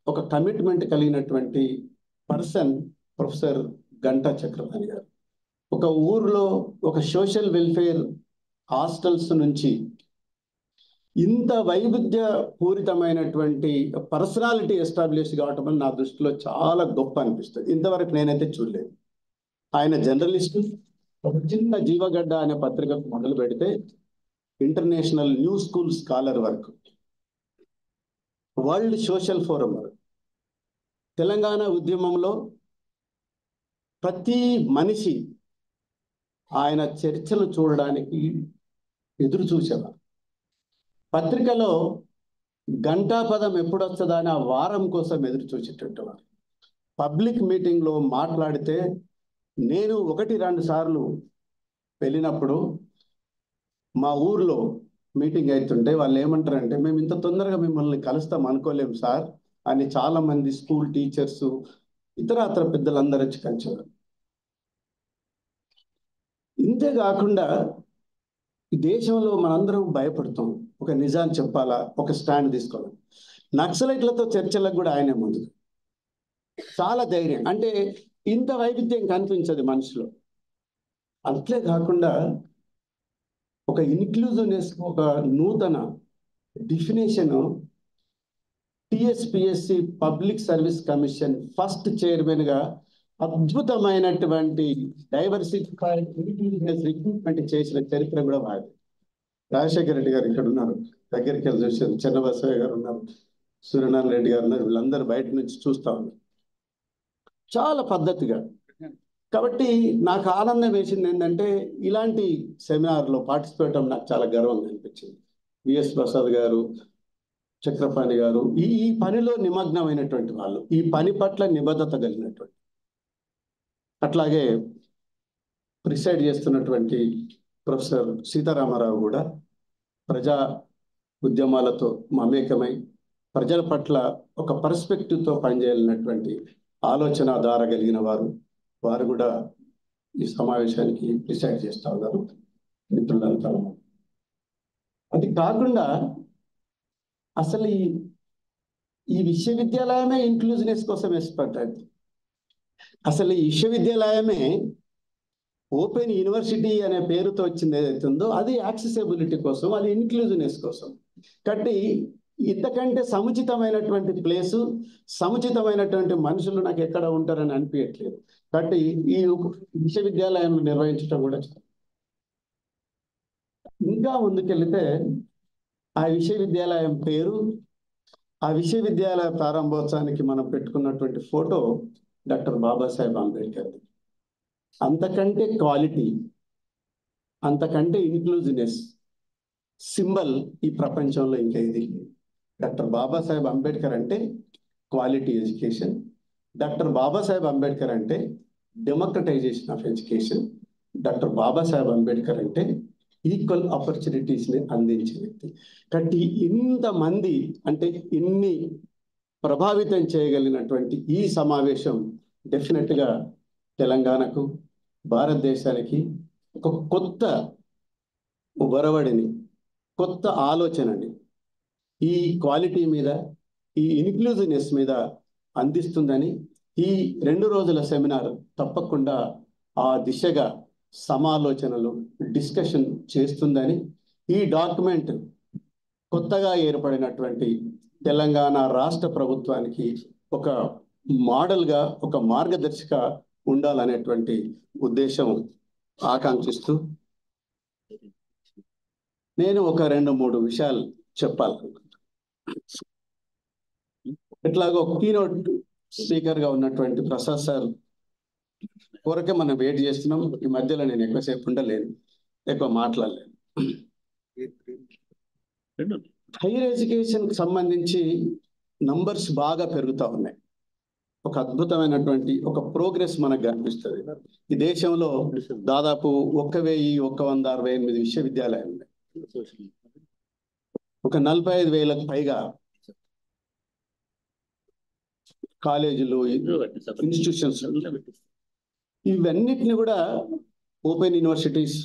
ఒక కమిట్మెంట్ కలిగినటువంటి పర్సన్ ప్రొఫెసర్ గంటా చక్రపాణి గారు. ఒక ఊర్లో ఒక సోషల్ వెల్ఫేర్ హాస్టల్స్ నుంచి ఇంత వైవిధ్య పూరితమైనటువంటి పర్సనాలిటీ ఎస్టాబ్లిష్ కావటం అని నా దృష్టిలో చాలా గొప్ప అనిపిస్తుంది. ఇంతవరకు నేనైతే చూడలేదు. ఆయన జర్నలిస్టు, ఒక చిన్న జీవగడ్డ అనే పత్రికకు మొదలు పెడితే ఇంటర్నేషనల్ న్యూ స్కూల్ స్కాలర్ వరకు, వరల్డ్ సోషల్ ఫోరం వరకు, తెలంగాణ ఉద్యమంలో ప్రతి మనిషి ఆయన చర్చలు చూడడానికి ఎదురు చూసేవారు. పత్రికలో గంటా పదం ఎప్పుడు వస్తుందా అని ఆ వారం కోసం ఎదురు చూసేటట్టు వారు. పబ్లిక్ మీటింగ్లో మాట్లాడితే నేను 1-2 సార్లు వెళ్ళినప్పుడు మా ఊర్లో మీటింగ్ అవుతుంటే వాళ్ళు ఏమంటారంటే, మేము ఇంత తొందరగా మిమ్మల్ని కలుస్తాం అనుకోలేము సార్ అని చాలా మంది స్కూల్ టీచర్స్, ఇతర పెద్దలందరూ వచ్చి కలిసేవారు. ఇంతేకాకుండా ఈ దేశంలో మనందరం భయపడతాం, ఒక నిజాన్ని చెప్పాలా, ఒక స్టాండ్ తీసుకోవాలి. నక్సలైట్లతో చర్చలకు కూడా ఆయనే ముందు. చాలా ధైర్యం. అంటే ఇంత వైవిధ్యం కనిపించదు మనిషిలో. అంతే కాకుండా ఒక ఇన్క్లూజివ్నెస్, ఒక నూతన definition TSPSC public service commission first chairman గా అద్భుతమైనటువంటి రిక్రూట్మెంట్ చేసిన చరిత్ర కూడా వారి. రాజశేఖర రెడ్డి గారు ఇక్కడ ఉన్నారు, దగ్గరికి వెళ్ళి చూసారు. చెన్నబసవయ్య గారు ఉన్నారు, సూర్యనారాయణ రెడ్డి గారు ఉన్నారు. వీళ్ళందరూ బయట నుంచి చూస్తా ఉన్నారు చాలా పద్ధతిగా. కాబట్టి నాకు ఆనందం వేసింది ఏంటంటే, ఇలాంటి సెమినార్లో పార్టిసిపేట్ అవ్వడం నాకు చాలా గర్వంగా అనిపించింది. విఎస్ ప్రసాద్ గారు, చక్రపాణి గారు ఈ పనిలో నిమగ్నమైనటువంటి వాళ్ళు, ఈ పని పట్ల నిబద్ధత కలిగినటువంటి, అట్లాగే ప్రిసైడ్ చేస్తున్నటువంటి ప్రొఫెసర్ సీతారామారావు కూడా ప్రజా ఉద్యమాలతో మమేకమై ప్రజల పట్ల ఒక పర్స్పెక్టివ్తో పనిచేయాలన్నటువంటి ఆలోచన ధార కలిగిన వారు కూడా ఈ సమావేశానికి ప్రిసైడ్ చేస్తూ ఉన్నారు. మిత్రులంతా అది కాకుండా అసలు ఈ విశ్వవిద్యాలయమే ఇంక్లూజివ్నెస్ కోసం ఏర్పడ్డది. అసలు ఈ విశ్వవిద్యాలయమే ఓపెన్ యూనివర్సిటీ అనే పేరుతో వచ్చింది ఏదైతే ఉందో అది యాక్సెసిబిలిటీ కోసం, అది ఇన్క్లూజివ్నెస్ కోసం. కాబట్టి ఇంతకంటే సముచితమైనటువంటి ప్లేసు, సముచితమైనటువంటి మనుషులు నాకు ఎక్కడ ఉంటారని అనిపించట్లేదు. కాబట్టి ఈ విశ్వవిద్యాలయం నిర్వహించడం కూడా ఇంకా ముందుకెళ్తే ఆ విశ్వవిద్యాలయం పేరు, ఆ విశ్వవిద్యాలయ ప్రారంభోత్సవానికి మనం పెట్టుకున్నటువంటి ఫోటో డాక్టర్ బాబాసాహెబ్ అంబేద్కర్. అంతకంటే క్వాలిటీ, అంతకంటే ఇన్క్లూజివ్నెస్ సింబల్ ఈ ప్రపంచంలో ఇంకా ఇది. డాక్టర్ బాబాసాహెబ్ అంబేద్కర్ అంటే quality education, doctor Babasaheb Ambedkar అంటే democratisation of education, doctor Babasaheb Ambedkar అంటే ఈక్వల్ ఆపర్చునిటీస్ని అందించే వ్యక్తి. కాబట్టి ఇంతమంది అంటే ఇన్ని ప్రభావితం చేయగలిగినటువంటి ఈ సమావేశం డెఫినెట్గా తెలంగాణకు, భారతదేశానికి ఒక కొత్త ఒరవడిని, కొత్త ఆలోచనని ఈ క్వాలిటీ మీద, ఈ ఇన్క్లూజివ్నెస్ మీద అందిస్తుందని ఈ 2 రోజుల సెమినార్ తప్పకుండా ఆ దిశగా సమాలోచనలు, డిస్కషన్ చేస్తుందని, ఈ డాక్యుమెంట్ కొత్తగా ఏర్పడినటువంటి తెలంగాణ రాష్ట్ర ప్రభుత్వానికి ఒక మోడల్గా, ఒక మార్గదర్శిగా ఉండాలనేటువంటి ఉద్దేశం ఆకాంక్షిస్తూ నేను ఒక 2-3 విషయాలు చెప్పాలనుకుంటున్నాను. ఎట్లాగో కీనోట్ స్పీకర్గా ఉన్నటువంటి ప్రసాద్ సార్ కొరకే మనం వెయిట్ చేస్తున్నాం. ఈ మధ్యలో నేను ఎక్కువసేపు ఉండలేను, ఎక్కువ మాట్లాడలేను. హైయర్ ఎడ్యుకేషన్కి సంబంధించి నంబర్స్ బాగా పెరుగుతూ ఉన్నాయి. ఒక అద్భుతమైనటువంటి ఒక ప్రోగ్రెస్ మనకు కనిపిస్తుంది. ఈ దేశంలో దాదాపు 1168 విశ్వవిద్యాలయాలు ఉన్నాయి. ఒక 45,000కు పైగా కాలేజీలు, ఇన్స్టిట్యూషన్స్. ఇవన్నిటిని కూడా ఓపెన్ యూనివర్సిటీస్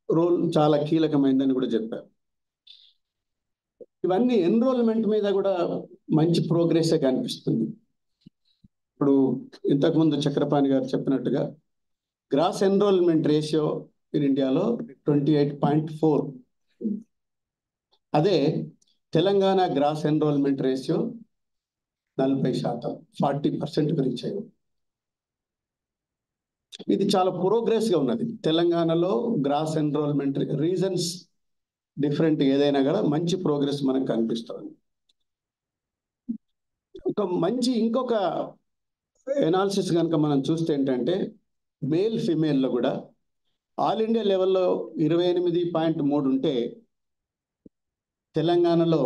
రోల్ చాలా కీలకమైందని కూడా చెప్పారు. ఇవన్నీ ఎన్రోల్మెంట్ మీద కూడా మంచి ప్రోగ్రెస్ కనిపిస్తుంది. ఇప్పుడు ఇంతకుముందు చక్రపాణి గారు చెప్పినట్టుగా గ్రాస్ ఎన్రోల్మెంట్ రేషియో ఇన్ ఇండియాలో 28.4. అదే Telangana gross enrolment ratio 40%, 40% reach అయ్యాం. ఇది చాలా ప్రోగ్రెస్గా ఉన్నది. తెలంగాణలో గ్రాస్ ఎన్రోల్మెంట్ రీజన్స్ డిఫరెంట్ ఏదైనా కూడా మంచి ప్రోగ్రెస్ మనకు కనిపిస్తుంది. ఇంకొక ఎనాలిసిస్ కనుక మనం చూస్తే ఏంటంటే మేల్ ఫీమేల్లో కూడా ఆల్ ఇండియా లెవెల్లో 28.3 ఉంటే తెలంగాణలో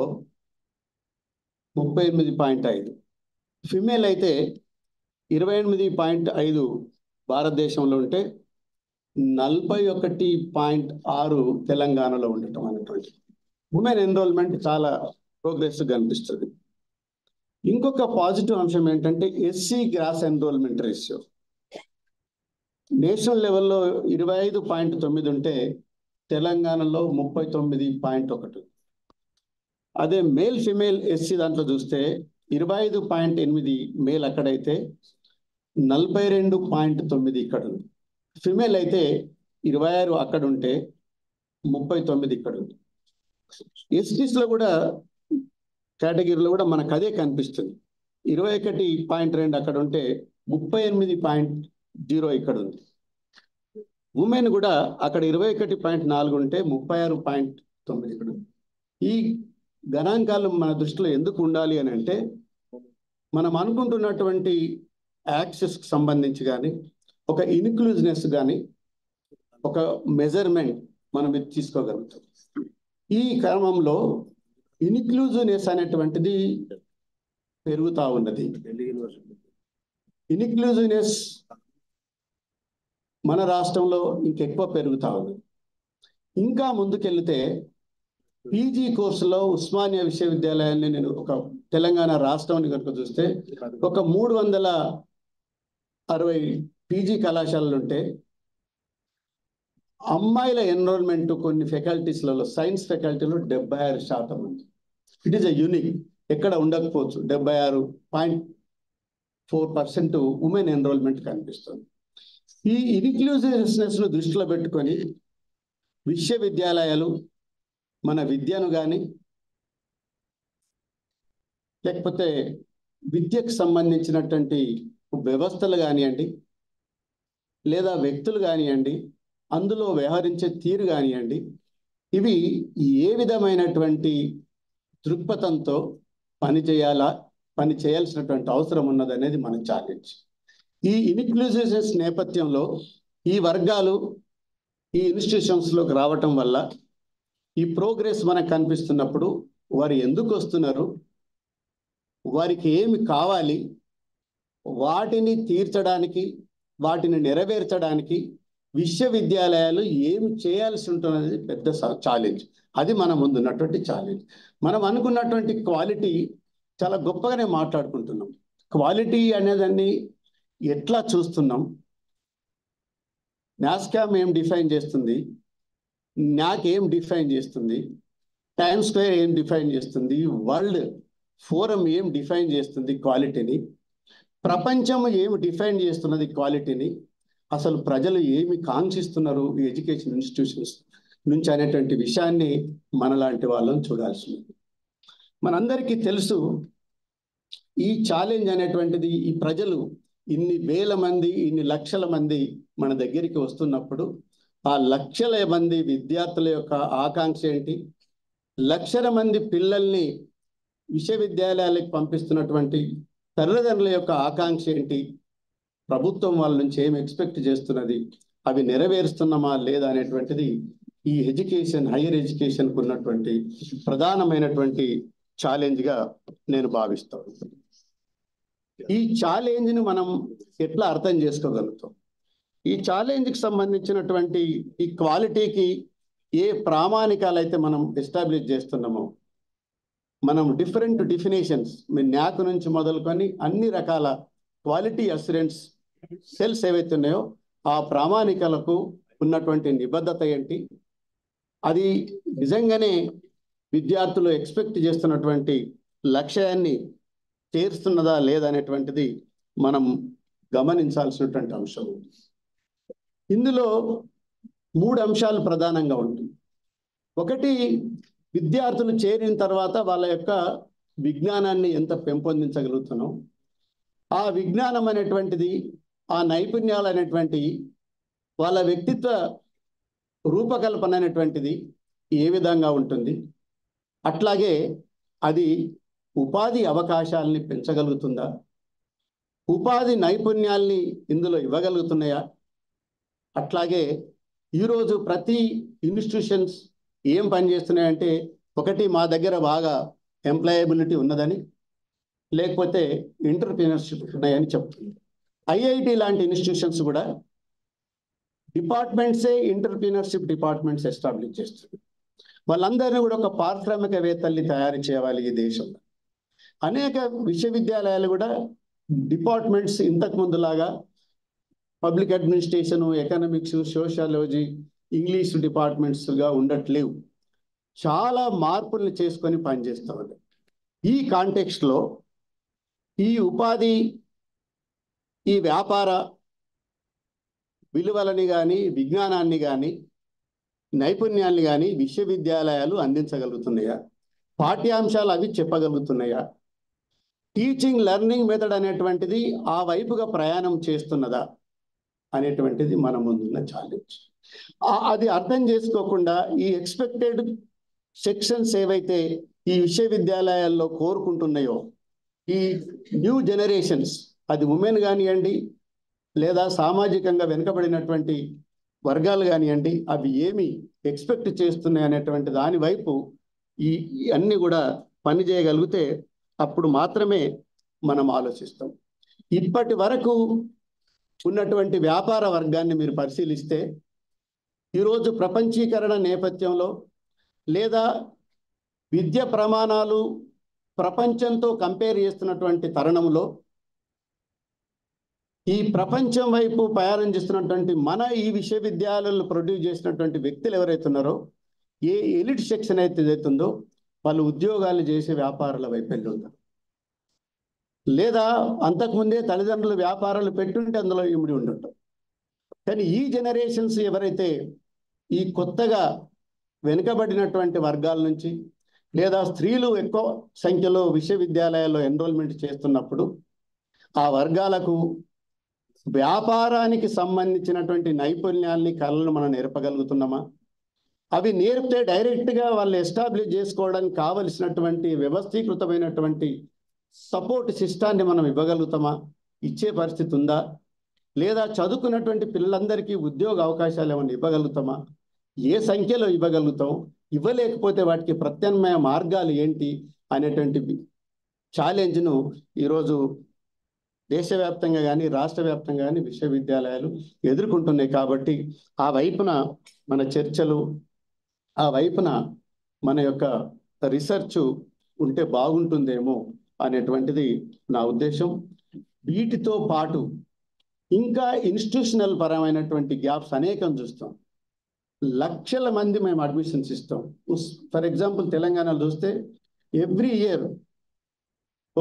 38.5. ఫిమేల్ అయితే 28.5 భారతదేశంలో ఉంటే 41.6 తెలంగాణలో ఉండటం అనేటువంటి ఉమెన్ ఎన్రోల్మెంట్ చాలా ప్రోగ్రెస్ కనిపిస్తుంది. ఇంకొక పాజిటివ్ అంశం ఏంటంటే SC gross enrolment ratio national లెవెల్లో 25.9 ఉంటే తెలంగాణలో 39.1. అదే మేల్ ఫిమేల్ ఎస్సీ దాంట్లో చూస్తే 25.8 మేల్ అక్కడైతే 42.9 ఇక్కడ ఉంది. ఫిమేల్ అయితే 26 అక్కడ ఉంటే 39 ఇక్కడ ఉంది. ఎస్టీస్లో కూడా కేటగిరీలో కూడా మనకు అదే కనిపిస్తుంది. 21.2 అక్కడ ఉంటే 38.0 ఇక్కడ ఉంది. ఉమెన్ కూడా అక్కడ 21.4 ఉంటే 36.9 ఇక్కడ ఉంది. ఈ గణాంకాలు మన దృష్టిలో ఎందుకు ఉండాలి అని అంటే మనం అనుకుంటున్నటువంటి యాక్సెస్కి సంబంధించి కానీ, ఒక ఇన్క్లూజివ్నెస్ కానీ, ఒక మెజర్మెంట్ మనం ఇది తీసుకోగలుగుతాం. ఈ క్రమంలో ఇన్క్లూజివ్నెస్ అనేటువంటిది పెరుగుతూ ఉన్నది. ఇన్క్లూజివ్నెస్ మన రాష్ట్రంలో ఇంకెక్కువ పెరుగుతూ ఉంది. ఇంకా ముందుకెళ్తే పీజీ కోర్సులో ఉస్మానియా విశ్వవిద్యాలయాన్ని నేను ఒక తెలంగాణ రాష్ట్రాన్ని కనుక చూస్తే ఒక 360 పీజీ కళాశాలలు ఉంటే అమ్మాయిల ఎన్రోల్మెంట్ కొన్ని ఫెకల్టీస్లలో, సైన్స్ ఫెకల్టీలో 76% ఉంది. ఇట్ ఈస్ ఎ యూనిక్, ఎక్కడ ఉండకపోవచ్చు. 76.4% ఉమెన్ ఎన్రోల్మెంట్ కనిపిస్తుంది. ఈ ఇన్క్లూజివ్నెస్ ను దృష్టిలో పెట్టుకొని విశ్వవిద్యాలయాలు మన విద్యను కానీ, లేకపోతే విద్యకు సంబంధించినటువంటి వ్యవస్థలు కానివ్వండి, లేదా వ్యక్తులు కానివ్వండి, అందులో వ్యవహరించే తీరు కానివ్వండి, ఇవి ఏ విధమైనటువంటి దృక్పథంతో పని చేయాల్సినటువంటి అవసరం ఉన్నదనేది మన ఛాలెంజ్. ఈ ఇన్క్లూజివ్నెస్ నేపథ్యంలో ఈ వర్గాలు ఈ ఇన్స్టిట్యూషన్స్లోకి రావటం వల్ల ఈ ప్రోగ్రెస్ మనకు కనిపిస్తున్నప్పుడు వారు ఎందుకు వస్తున్నారు, వారికి ఏమి కావాలి, వాటిని తీర్చడానికి, వాటిని నెరవేర్చడానికి విశ్వవిద్యాలయాలు ఏమి చేయాల్సి ఉంటున్నది పెద్ద ఛాలెంజ్. అది మన ముందున్నటువంటి ఛాలెంజ్. మనం అనుకున్నటువంటి క్వాలిటీ చాలా గొప్పగానే మాట్లాడుకుంటున్నాం. క్వాలిటీ అనేదాన్ని ఎట్లా చూస్తున్నాం, నాస్కామ్ ఏం డిఫైన్ చేస్తుంది, న్యాక్ ఏం డిఫైన్ చేస్తుంది, టైమ్ స్క్వేర్ ఏం డిఫైన్ చేస్తుంది, వరల్డ్ ఫోరం ఏం డిఫైన్ చేస్తుంది క్వాలిటీని, ప్రపంచం ఏమి డిఫైన్ చేస్తున్నది క్వాలిటీని, అసలు ప్రజలు ఏమి కాంక్షిస్తున్నారు ఈ ఎడ్యుకేషన్ ఇన్స్టిట్యూషన్స్ నుంచి అనేటువంటి విషయాన్ని మనలాంటి వాళ్ళని చూడాల్సింది. మనందరికీ తెలుసు ఈ ఛాలెంజ్ అనేటువంటిది, ఈ ప్రజలు ఇన్ని వేల మంది, ఇన్ని లక్షల మంది మన దగ్గరికి వస్తున్నప్పుడు ఆ లక్షల మంది విద్యార్థుల యొక్క ఆకాంక్ష ఏంటి, లక్షల మంది పిల్లల్ని విశ్వవిద్యాలయాలకు పంపిస్తున్నటువంటి తల్లిదండ్రుల యొక్క ఆకాంక్ష ఏంటి, ప్రభుత్వం వాళ్ళ నుంచి ఏం ఎక్స్పెక్ట్ చేస్తున్నది, అవి నెరవేరుస్తున్నామా లేదా అనేటువంటిది ఈ ఎడ్యుకేషన్, హైయర్ ఎడ్యుకేషన్కు ఉన్నటువంటి ప్రధానమైనటువంటి ఛాలెంజ్గా నేను భావిస్తాను. ఈ ఛాలెంజ్ని మనం ఎట్లా అర్థం చేసుకోగలుగుతాం? ఈ ఛాలెంజ్కి సంబంధించినటువంటి ఈ క్వాలిటీకి ఏ ప్రామాణికాలు అయితే మనం ఎస్టాబ్లిష్ చేస్తున్నామో, మనం డిఫరెంట్ డెఫినేషన్స్, న్యాక్ నుంచి మొదలుకొని అన్ని రకాల క్వాలిటీ అస్యూరెన్స్ సెల్స్ ఏవైతే ఉన్నాయో ఆ ప్రామాణికాలకు ఉన్నటువంటి నిబద్ధత ఏంటి, అది నిజంగానే విద్యార్థులు ఎక్స్పెక్ట్ చేస్తున్నటువంటి లక్ష్యాన్ని చేరుస్తున్నదా లేదా అనేటువంటిది మనం గమనించాల్సినటువంటి అంశం. ఇందులో 3 అంశాలు ప్రధానంగా ఉంటుంది. ఒకటి, విద్యార్థులు చేరిన తర్వాత వాళ్ళ యొక్క విజ్ఞానాన్ని ఎంత పెంపొందించగలుగుతున్నాం, ఆ విజ్ఞానం అనేటువంటిది, ఆ నైపుణ్యాలు అనేటువంటివి, వాళ్ళ వ్యక్తిత్వ రూపకల్పన అనేటువంటిది ఏ విధంగా ఉంటుంది, అట్లాగే అది ఉపాధి అవకాశాలని పెంచగలుగుతుందా, ఉపాధి నైపుణ్యాల్ని ఇందులో ఇవ్వగలుగుతున్నాయా, అట్లాగే ఈరోజు ప్రతి ఇన్స్టిట్యూషన్స్ ఏం పనిచేస్తున్నాయంటే, ఒకటి మా దగ్గర బాగా ఎంప్లాయబిలిటీ ఉన్నదని, లేకపోతే ఎంటర్‌ప్రెన్యూర్‌షిప్ ఉన్నాయని చెప్తుంది. ఐఐటి లాంటి ఇన్స్టిట్యూషన్స్ కూడా డిపార్ట్మెంట్సే ఎంటర్‌ప్రెన్యూర్‌షిప్ డిపార్ట్మెంట్స్ ఎస్టాబ్లిష్ చేస్తుంది. వాళ్ళందరినీ కూడా ఒక పారిశ్రామికవేత్తల్ని తయారు చేయాలి ఈ దేశంలో. అనేక విశ్వవిద్యాలయాలు కూడా డిపార్ట్మెంట్స్ ఇంతకు ముందులాగా public administration, economics, sociology, English డిపార్ట్మెంట్స్గా ఉండట్లేవు. చాలా మార్పుల్ని చేసుకొని పనిచేస్తూ ఉన్నాయి. ఈ కాంటెక్స్ట్లో ఈ ఉపాధి, ఈ వ్యాపార విలువలని కానీ, విజ్ఞానాన్ని కానీ, నైపుణ్యాన్ని కానీ విశ్వవిద్యాలయాలు అందించగలుగుతున్నాయా, పాఠ్యాంశాలు అవి చెప్పగలుగుతున్నాయా, టీచింగ్ లెర్నింగ్ మెథడ్ అనేటువంటిది ఆ వైపుగా ప్రయాణం చేస్తున్నదా అనేటువంటిది మన ముందున్న ఛాలెంజ్. అది అర్థం చేసుకోకుండా ఈ ఎక్స్పెక్టెడ్ సెక్షన్స్ ఏవైతే ఈ విశ్వవిద్యాలయాల్లో కోరుకుంటున్నాయో, ఈ న్యూ జనరేషన్స్, అది ఉమెన్ కానివ్వండి లేదా సామాజికంగా వెనుకబడినటువంటి వర్గాలు కానివ్వండి, అవి ఏమి ఎక్స్పెక్ట్ చేస్తున్నాయి అనేటువంటి దాని వైపు ఈ అన్నీ కూడా పనిచేయగలిగితే అప్పుడు మాత్రమే మనం ఆలోచిస్తాం. ఇప్పటి వరకు ఉన్నటువంటి వ్యాపార వర్గాన్ని మీరు పరిశీలిస్తే, ఈరోజు ప్రపంచీకరణ నేపథ్యంలో లేదా విద్య ప్రమాణాలు ప్రపంచంతో కంపేర్ చేస్తున్నటువంటి తరుణంలో ఈ ప్రపంచం వైపు ప్రయాణం చేస్తున్నటువంటి మన ఈ విశ్వవిద్యాలయాలను ప్రొడ్యూస్ చేసినటువంటి వ్యక్తులు ఎవరైతే ఉన్నారో, ఏ ఎలిట్ సెక్షన్ అయితే ఏదైతుందో వాళ్ళు ఉద్యోగాలు చేసే వ్యాపారాల వైపు వెళ్ళి ఉంటారు, లేదా అంతకుముందే తల్లిదండ్రులు వ్యాపారాలు పెట్టుంటే అందులో ఇమిడి ఉండటం. కానీ ఈ జనరేషన్స్ ఎవరైతే ఈ కొత్తగా వెనుకబడినటువంటి వర్గాల నుంచి లేదా స్త్రీలు ఎక్కువ సంఖ్యలో విశ్వవిద్యాలయాల్లో ఎన్రోల్మెంట్ చేస్తున్నప్పుడు ఆ వర్గాలకు వ్యాపారానికి సంబంధించినటువంటి నైపుణ్యాల్ని, కళలను మనం నేర్పగలుగుతున్నామా, అవి నేర్పితే డైరెక్ట్గా వాళ్ళు ఎస్టాబ్లిష్ చేసుకోవడానికి కావలసినటువంటి వ్యవస్థీకృతమైనటువంటి సపోర్ట్ సిస్టాన్ని మనం ఇవ్వగలుగుతామా, ఇచ్చే పరిస్థితి ఉందా, లేదా చదువుకున్నటువంటి పిల్లలందరికీ ఉద్యోగ అవకాశాలు ఏమైనా ఇవ్వగలుగుతామా, ఏ సంఖ్యలో ఇవ్వగలుగుతాం, ఇవ్వలేకపోతే వాటికి ప్రత్యామ్నాయ మార్గాలు ఏంటి అనేటువంటి ఛాలెంజ్ను ఈరోజు దేశవ్యాప్తంగా కానీ రాష్ట్ర వ్యాప్తంగా కానీ విశ్వవిద్యాలయాలు ఎదుర్కొంటున్నాయి. కాబట్టి ఆ వైపున మన చర్చలు, ఆ వైపున మన యొక్క రీసెర్చ్ ఉంటే బాగుంటుందేమో అనేటువంటిది నా ఉద్దేశం. వీటితో పాటు ఇంకా ఇన్స్టిట్యూషనల్ పరమైనటువంటి గ్యాప్స్ అనేకం చూస్తాం. లక్షల మంది మేము అడ్మిషన్స్ ఇస్తాం. ఫర్ ఎగ్జాంపుల్ తెలంగాణలో చూస్తే ఎవ్రీ ఇయర్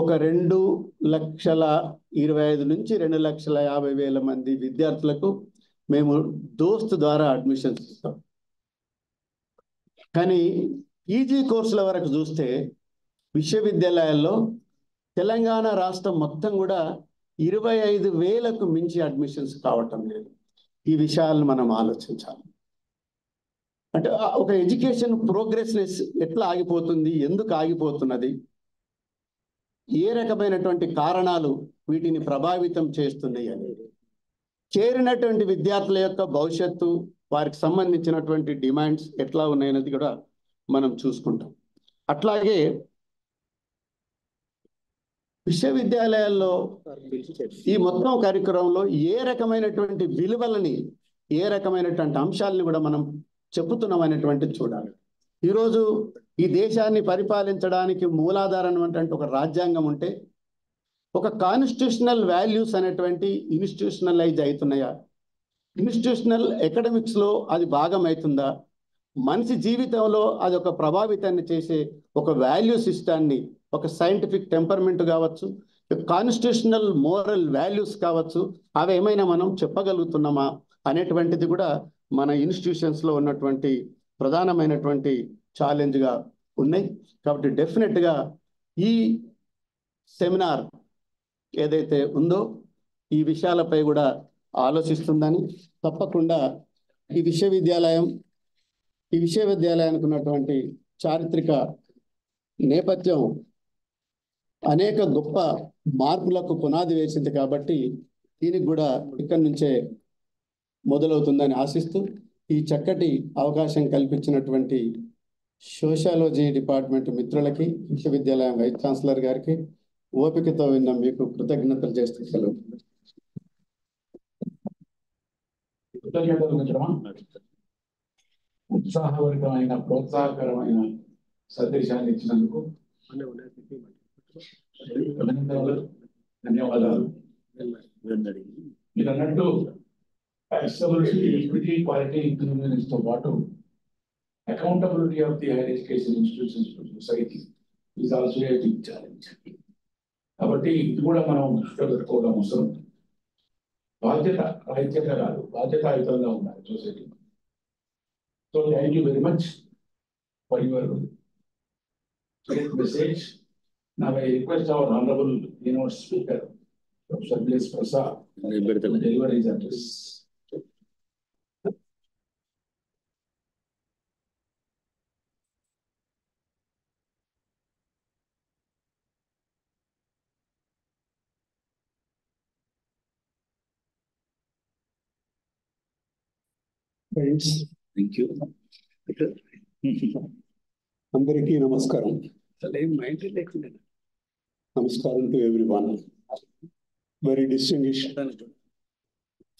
ఒక 2,25,000 నుంచి 2,50,000 మంది విద్యార్థులకు మేము దోస్త్ ద్వారా అడ్మిషన్స్ ఇస్తాం. కానీ పీజీ కోర్సుల వరకు చూస్తే విశ్వవిద్యాలయాల్లో తెలంగాణ రాష్ట్రం మొత్తం కూడా 25,000కు మించి అడ్మిషన్స్ కావటం లేదు. ఈ విషయాలను మనం ఆలోచించాలి. అంటే ఒక ఎడ్యుకేషన్ ప్రోగ్రెస్నెస్ ఎట్లా ఆగిపోతుంది, ఎందుకు ఆగిపోతున్నది, ఏ రకమైనటువంటి కారణాలు వీటిని ప్రభావితం చేస్తున్నాయి అనేది, చేరినటువంటి విద్యార్థుల యొక్క భవిష్యత్తు, వారికి సంబంధించినటువంటి డిమాండ్స్ ఎట్లా ఉన్నాయనేది కూడా మనం చూసుకుంటాం. అట్లాగే విశ్వవిద్యాలయాల్లో ఈ మొత్తం కార్యక్రమంలో ఏ రకమైనటువంటి విలువలని, ఏ రకమైనటువంటి అంశాలని కూడా మనం చెప్పుతున్నాం అనేటువంటిది చూడాలి. ఈరోజు ఈ దేశాన్ని పరిపాలించడానికి మూలాధారం అంటే ఒక రాజ్యాంగం ఉంటే ఒక కాన్స్టిట్యూషనల్ వాల్యూస్ అనేటువంటి ఇన్స్టిట్యూషనలైజ్ అవుతున్నాయా, ఇన్స్టిట్యూషనల్ ఎకడమిక్స్లో అది భాగం అవుతుందా, మనిషి జీవితంలో అది ఒక ప్రభావితాన్ని చేసే ఒక వాల్యూ సిస్టాన్ని, ఒక సైంటిఫిక్ టెంపర్మెంట్ కావచ్చు, కాన్స్టిట్యూషనల్ మోరల్ వాల్యూస్ కావచ్చు, అవి ఏమైనా మనం చెప్పగలుగుతున్నామా అనేటువంటిది కూడా మన ఇన్స్టిట్యూషన్స్లో ఉన్నటువంటి ప్రధానమైనటువంటి ఛాలెంజ్గా ఉన్నాయి. కాబట్టి డెఫినెట్గా ఈ సెమినార్ ఏదైతే ఉందో ఈ విషయాలపై కూడా ఆలోచిస్తుందని, తప్పకుండా ఈ విశ్వవిద్యాలయానికి ఉన్నటువంటి చారిత్రక నేపథ్యం అనేక గొప్ప మార్పులకు పునాది వేసింది. కాబట్టి దీనికి కూడా ఇక్కడి నుంచే మొదలవుతుందని ఆశిస్తూ, ఈ చక్కటి అవకాశం కల్పించినటువంటి సోషాలజీ డిపార్ట్మెంట్ మిత్రులకి, విశ్వవిద్యాలయం వైస్ ఛాన్సలర్ గారికి, ఓపికతో విన్న మీకు కృతజ్ఞతలు చేస్తూ సెలవు. కృతజ్ఞతలు మిత్రమా. ఉత్సాహభరితమైన, ప్రోత్సాహకరమైన సందేశాన్ని ఇచ్చినందుకు ధన్యవాదాలు. మీరు అన్నట్టు యాక్సెసిబిలిటీ, ఈక్విటీ, క్వాలిటీ, ఇంక్లూజివ్నెస్ తో పాటు accountability of the higher education institutions to society is also a big challenge. కాబట్టి ఇది కూడా మనం దృష్టిలో పెట్టుకోవడం అవసరం. రాహిత్యంగా కాదు, బాధ్యతాయుతంగా ఉండాలి society. So thank you very much for your great message. Now I request our honorable keynote speaker, Professor B.S. Prasad, to deliver his address. Friends, Thank you. అందరికీ నమస్కారం. Namaskaram to everyone. Very distinguished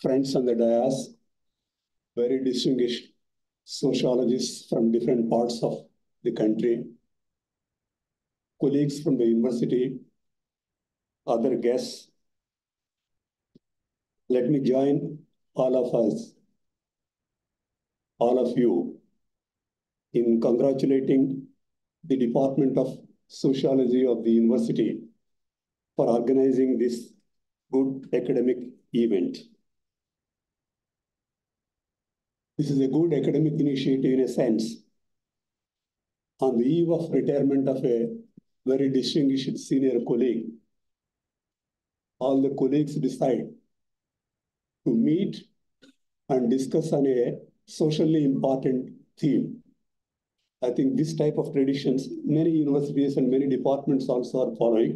friends on the dais, very distinguished sociologists from different parts of the country, colleagues from the university, other guests. Let me join all of us, all of you, in congratulating the Department of Sociology of the university for organizing this good academic event. This is a good academic initiative in a sense. On the eve of retirement of a very distinguished senior colleague, all the colleagues decide to meet and discuss on a socially important theme. I think this type of traditions, many universities and many departments also are following.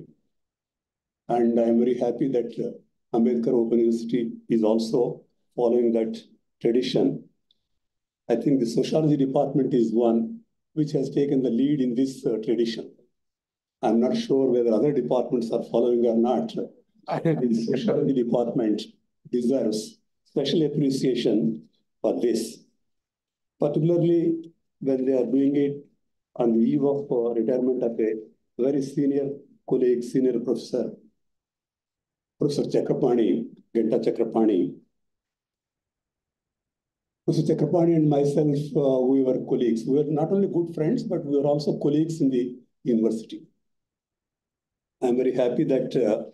And I am very happy that Ambedkar Open University is also following that tradition. I think the sociology department is one which has taken the lead in this tradition. I'm not sure whether other departments are following or not. The sociology department deserves special appreciation for this, particularly when they are doing it on the eve of retirement of a very senior colleague, senior professor, Professor Chakrapani, Genta Chakrapani. Mr. Chakrapani and myself, we were colleagues. We were not only good friends, but we were also colleagues in the university. I'm very happy that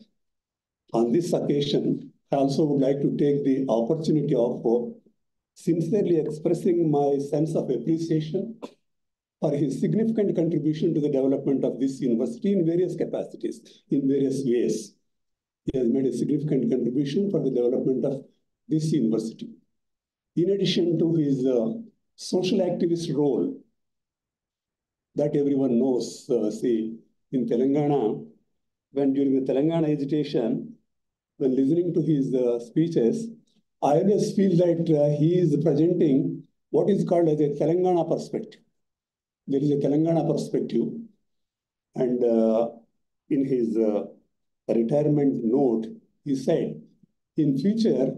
on this occasion, I also would like to take the opportunity of sincerely expressing my sense of appreciation for his significant contribution to the development of this university in various capacities, in various ways. He has made a significant contribution for the development of this university. In addition to his social activist role that everyone knows, see, in Telangana, when during the Telangana agitation, when listening to his speeches, I always feel that he is presenting what is called as a Telangana perspective. There is a Telangana perspective, and in his retirement note, he said, in future,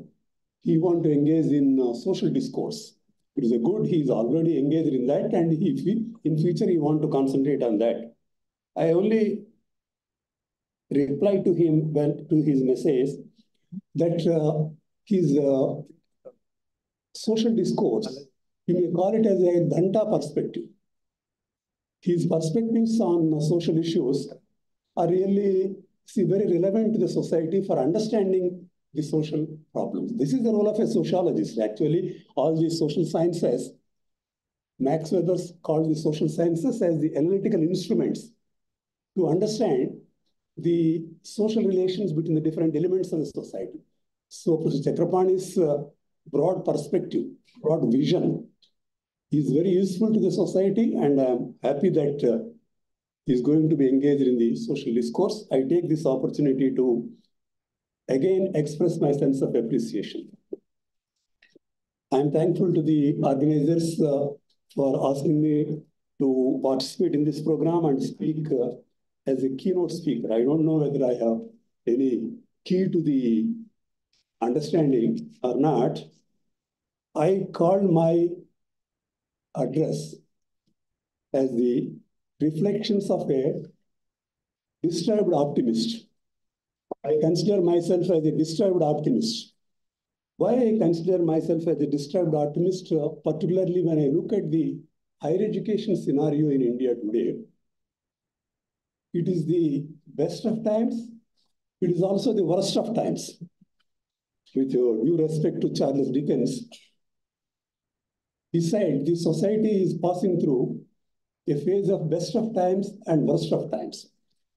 he wants to engage in social discourse. It is a good, he is already engaged in that, and in future, he wants to concentrate on that. I only replied to him, to his message, that his social discourse, you may call it as a Ganta perspective. His perspectives on social issues are really very relevant to the society for understanding the social problems. This is the role of a sociologist. Actually, all these social sciences, Max Weber called the social sciences as the analytical instruments to understand the social relations between the different elements of the society. So Professor Chakrapani's broad perspective, broad vision is very useful to the society, and I'm happy that he's going to be engaged in the social discourse. I take this opportunity to again express my sense of appreciation. I'm thankful to the organizers for asking me to participate in this program and speak as a keynote speaker. I don't know whether I have any key to the understanding or not. I called my address as the reflections of a disturbed optimist. I consider myself as a disturbed optimist. Why I consider myself as a disturbed optimist, particularly when I look at the higher education scenario in India today, it is the best of times. It is also the worst of times. With due respect to Charles Dickens, he said the society is passing through a phase of best of times and worst of times.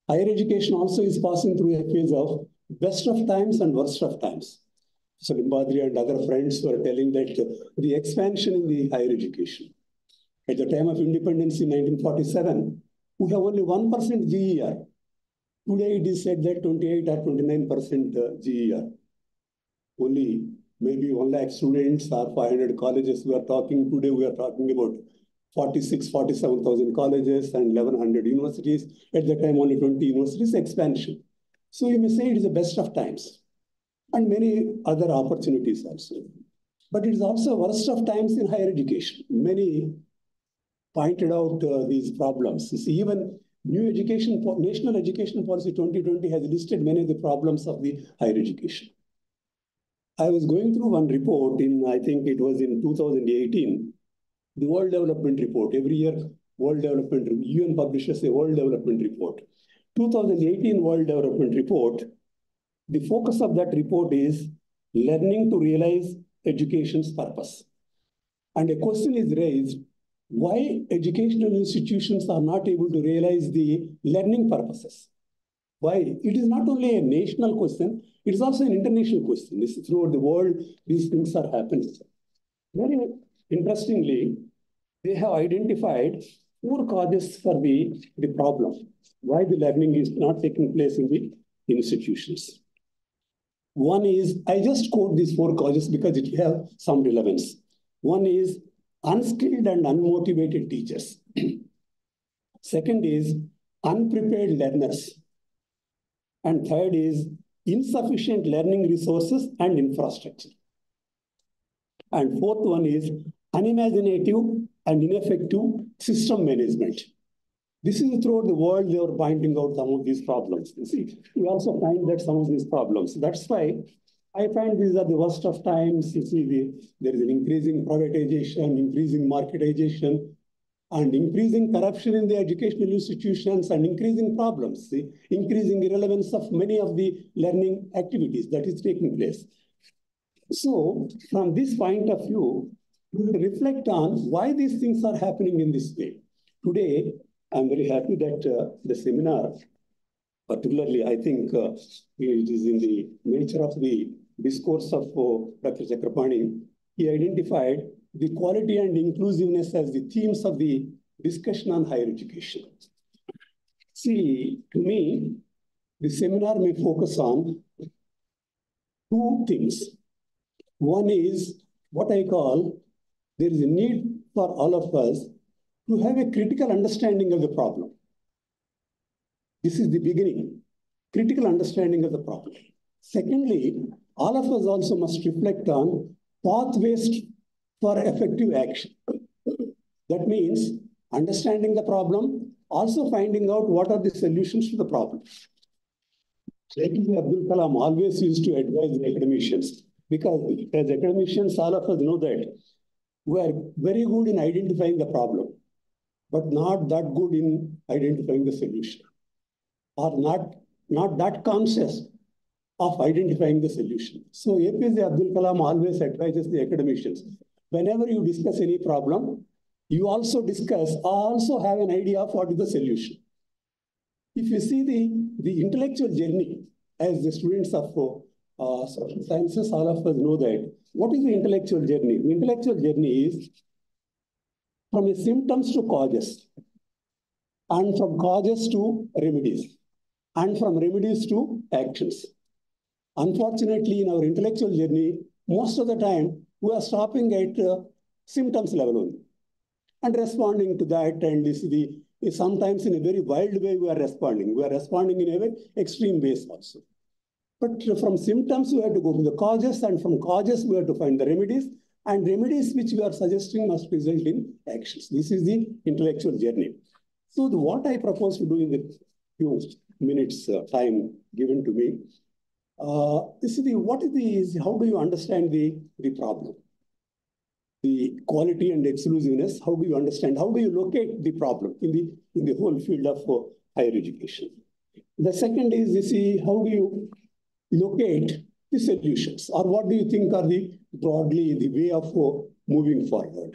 Higher education also is passing through a phase of best of times and worst of times. So Limbadri and other friends were telling that the expansion in the higher education. At the time of independence in 1947, we have only 1% GER. Today it is said that 28 or 29% GER. Only maybe 1 lakh students or 500 colleges we are talking. Today we are talking about 47,000 colleges and 1,100 universities. At the time, only 20 universities expansion. So you may say it is the best of times and many other opportunities also. But it is also worst of times in higher education. Many pointed out these problems. You see, even National Education Policy 2020 has listed many of the problems of the higher education. I was going through one report I think it was in 2018, the World Development Report. Every year, UN publishes a World Development Report. 2018 World Development Report, the focus of that report is learning to realize education's purpose. And a question is raised, why educational institutions are not able to realize the learning purposes? Why? It is not only a national question, it is also an international question. Throughout the world, these things are happening. Very interestingly, they have identified 4 causes for the problem, why the learning is not taking place in the institutions. One is, I just quote these 4 causes because it has some relevance. One is unskilled and unmotivated teachers. Second is unprepared learners. And third is insufficient learning resources and infrastructure. And fourth one is unimaginative and ineffective system management. This is throughout the world, they are pointing out some of these problems. You see, we also find that some of these problems. That's why I find these are the worst of times. You see, there is an increasing privatization, increasing marketization, and increasing corruption in the educational institutions, and increasing problems, see, increasing irrelevance of many of the learning activities that is taking place. So from this point of view, we will reflect on why these things are happening in this way. Today, I'm very happy that the seminar, particularly, I think it is in the nature of the discourse of Dr. Chakrapani. He identified the quality and inclusiveness as the themes of the discussion on higher education. See, to me, the seminar may focus on two things. One is what I call, there is a need for all of us to have a critical understanding of the problem. This is the beginning, critical understanding of the problem. Secondly, all of us also must reflect on pathways for effective action. That means understanding the problem, also finding out what are the solutions to the problem. Abdul Kalam always used to advise the academicians, because as academicians, all of us know that we are very good in identifying the problem, but not that good in identifying the solution, or not that conscious of identifying the solution. So APJ Abdul Kalam always advises the academicians, whenever you discuss any problem, you also have an idea of what is the solution. If you see the intellectual journey, as the students of social sciences, all of us know that. What is the intellectual journey? The intellectual journey is from symptoms to causes, and from causes to remedies, and from remedies to actions. Unfortunately, in our intellectual journey, most of the time, we are stopping at symptoms level only and responding to that, and sometimes in a very wild way we are responding. We are responding in a very extreme ways also. But from symptoms, we have to go to the causes, and from causes, we have to find the remedies, and remedies which we are suggesting must result in actions. This is the intellectual journey. So what I propose to do in the few minutes time given to me, how do you understand the problem? The quality and exclusiveness, how do you understand? How do you locate the problem in the whole field of higher education? The second is, how do you locate the solutions, or what do you think are broadly the way of moving forward?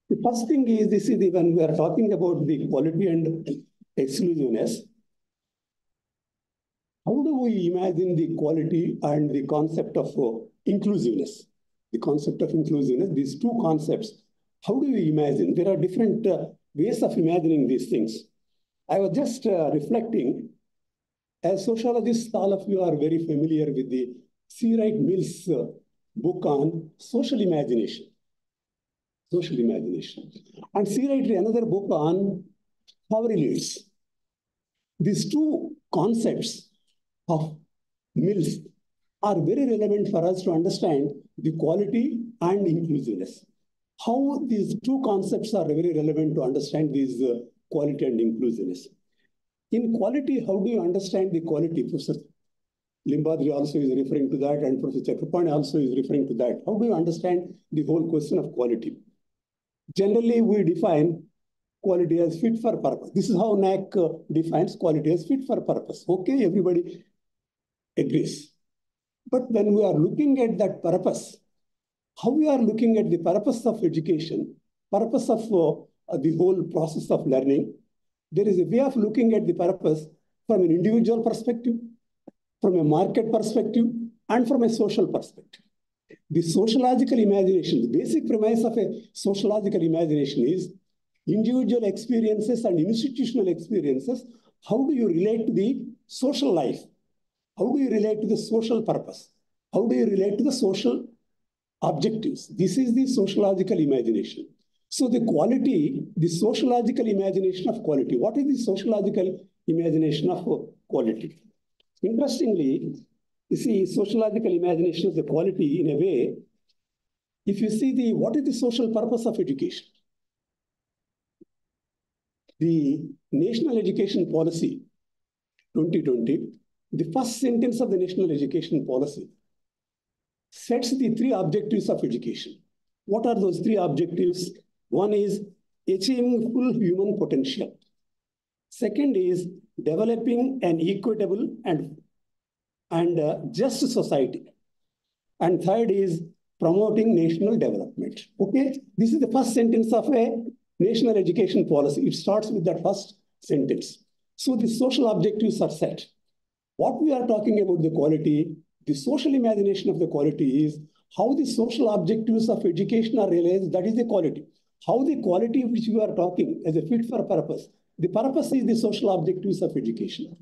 The first thing is, when we are talking about the quality and exclusiveness, how do we imagine the quality and the concept of inclusiveness? The concept of inclusiveness, these two concepts, how do you imagine? There are different ways of imagining these things. I was just reflecting. As sociologists, all of you are very familiar with the C. Wright Mills book on social imagination. Social imagination. And C. Wright another book on power elites. These two concepts of Mills are very relevant for us to understand the quality and inclusiveness. How these two concepts are very relevant to understand these quality and inclusiveness. In quality, how do you understand the quality? Professor Limbadri also is referring to that, and Professor Chakrapani also is referring to that. How do you understand the whole question of quality? Generally, we define quality as fit for purpose. This is how NAC defines quality as fit for purpose. Okay, everybody agrees. But when we are looking at that purpose, how we are looking at the purpose of education, purpose of the whole process of learning, there is a way of looking at the purpose from an individual perspective, from a market perspective, and from a social perspective. The sociological imagination, the basic premise of a sociological imagination is individual experiences and institutional experiences. How do you relate to the social life? How do you relate to the social purpose? How do you relate to the social objectives? This is the sociological imagination. So the quality, the sociological imagination of quality. What is the sociological imagination of quality? Interestingly, you see, sociological imagination of the quality in a way, if you see what is the social purpose of education? The National Education Policy 2020 the first sentence of the National Education Policy sets the three objectives of education. What are those three objectives? One is achieving full human potential. Second is developing an equitable and just society. And third is promoting national development. Okay, this is the first sentence of a national education policy. It starts with that first sentence. So the social objectives are set. What we are talking about the quality, the social imagination of the quality is how the social objectives of education are realized, that is the quality. How the quality which we are talking as a fit for purpose, the purpose is the social objectives of education.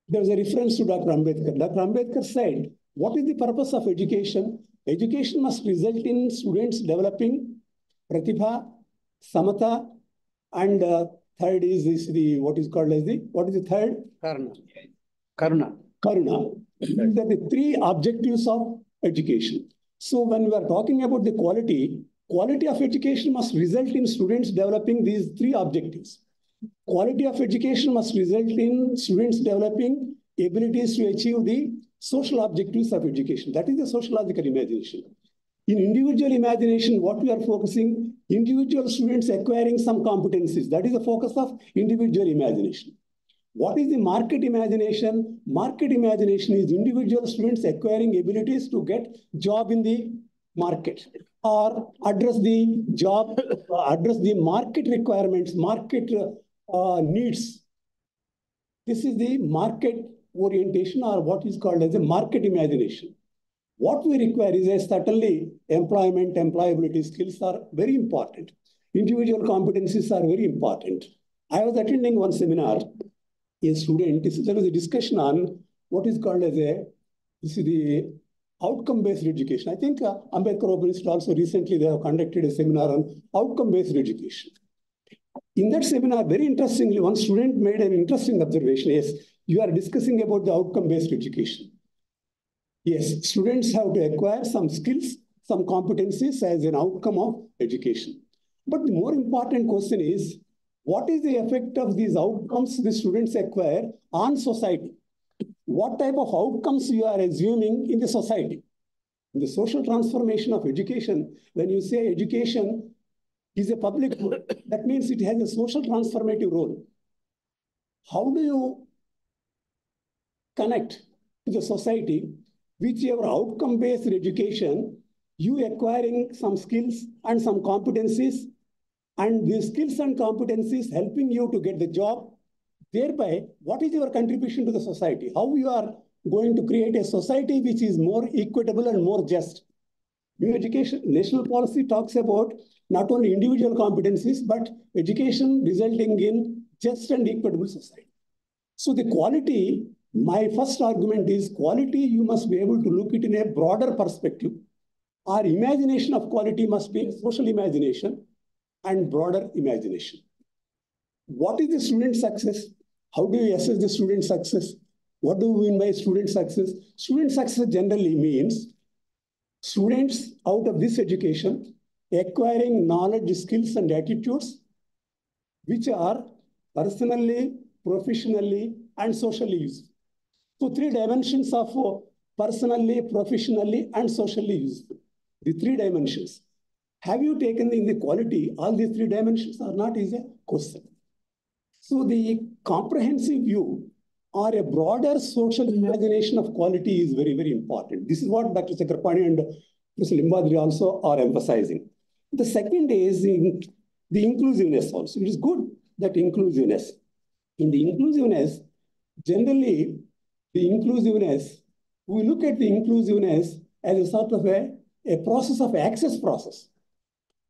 There was a reference to Dr. Ambedkar. Dr. Ambedkar said, what is the purpose of education? Education must result in students developing pratibha, samata, and third is the, what is called as the, what is the third? Karuna. These are the three objectives of education. So when we are talking about the quality of education must result in students developing these three objectives. Quality of education must result in students developing abilities to achieve the social objectives of education. That is the sociological imagination. In individual imagination, what we are focusing, individual students acquiring some competencies. That is the focus of individual imagination. What is the market imagination? Market imagination is individual students acquiring abilities to get job in the market or address the job, address the market requirements, market needs. This is the market orientation, or what is called as a market imagination. What we require is certainly employment, employability skills are very important. Individual competencies are very important. I was attending one seminar. A student, there was a discussion on what is called as the outcome-based education. I think Ambedkar Open Institute also recently they have conducted a seminar on outcome-based education. In that seminar, very interestingly, one student made an interesting observation. Yes, you are discussing about the outcome-based education. Yes, students have to acquire some skills, some competencies as an outcome of education. But the more important question is, what is the effect of these outcomes the students acquire on society? What type of outcomes you are assuming in the society? In the social transformation of education, when you say education is a public good, that means it has a social transformative role. How do you connect to the society with your outcome-based education, you acquiring some skills and some competencies, and these skills and competencies helping you to get the job? Thereby, what is your contribution to the society? How you are going to create a society which is more equitable and more just? New education, national policy talks about not only individual competencies, but education resulting in just and equitable society. So the quality, my first argument is quality, you must be able to look it in a broader perspective. Our imagination of quality must be social imagination and broader imagination. What is the student success? How do you assess the student success? What do we mean by student success? Student success generally means students out of this education acquiring knowledge, skills, and attitudes which are personally, professionally, and socially useful. So three dimensions of personally, professionally, and socially useful. The three dimensions. Have you taken in the quality all these three dimensions or not is a question. So the comprehensive view or a broader social imagination of quality is very, very important. This is what Dr. Chakrapani and Mr. Limbadri also are emphasizing. The second is the inclusiveness also. It is good that inclusiveness. In the inclusiveness, generally, the inclusiveness, we look at the inclusiveness as a sort of a process of access process.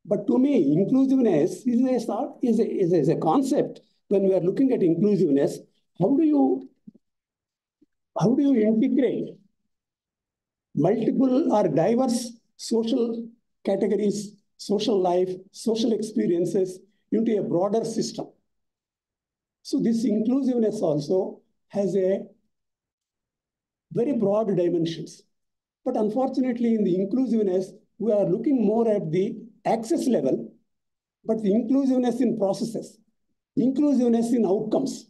But to me, inclusiveness is a concept. When we are looking at inclusiveness, how do you integrate multiple or diverse social categories, social life, social experiences into a broader system? So this inclusiveness also has a very broad dimensions. But unfortunately, in the inclusiveness, we are looking more at the access level, but the inclusiveness in processes, inclusiveness in outcomes.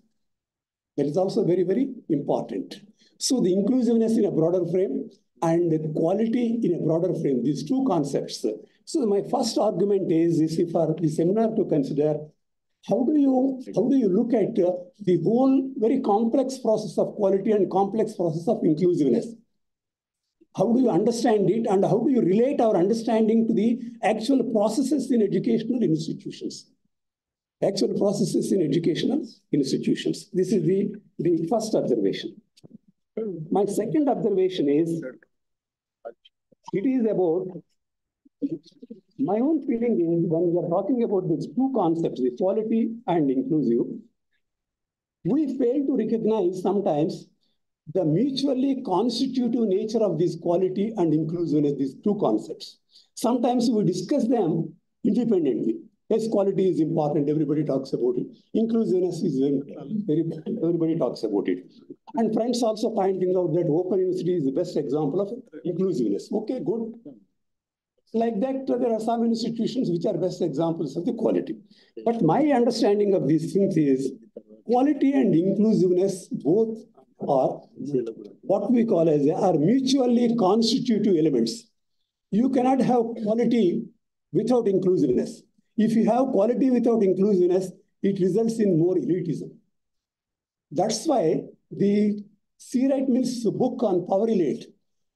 That is also very, very important. So the inclusiveness in a broader frame and the quality in a broader frame, these two concepts. So my first argument is for the seminar to consider how do you look at the whole very complex process of quality and complex process of inclusiveness? How do you understand it and how do you relate our understanding to the actual processes in educational institutions? Actual processes in educational institutions. This is the first observation. My second observation is, it is about, my own feeling is when we are talking about these two concepts, the quality and inclusive, we fail to recognize sometimes the mutually constitutive nature of this quality and inclusiveness, these two concepts. Sometimes we discuss them independently. Yes, quality is important, everybody talks about it. Inclusiveness is very important, everybody talks about it. And friends also pointing out that Open University is the best example of inclusiveness. Okay, good. Like that, there are some institutions which are best examples of the quality. But my understanding of these things is quality and inclusiveness both are what we call as are mutually constitutive elements. You cannot have quality without inclusiveness. If you have quality without inclusiveness, it results in more elitism. That's why the C. Wright Mills' book on power elite,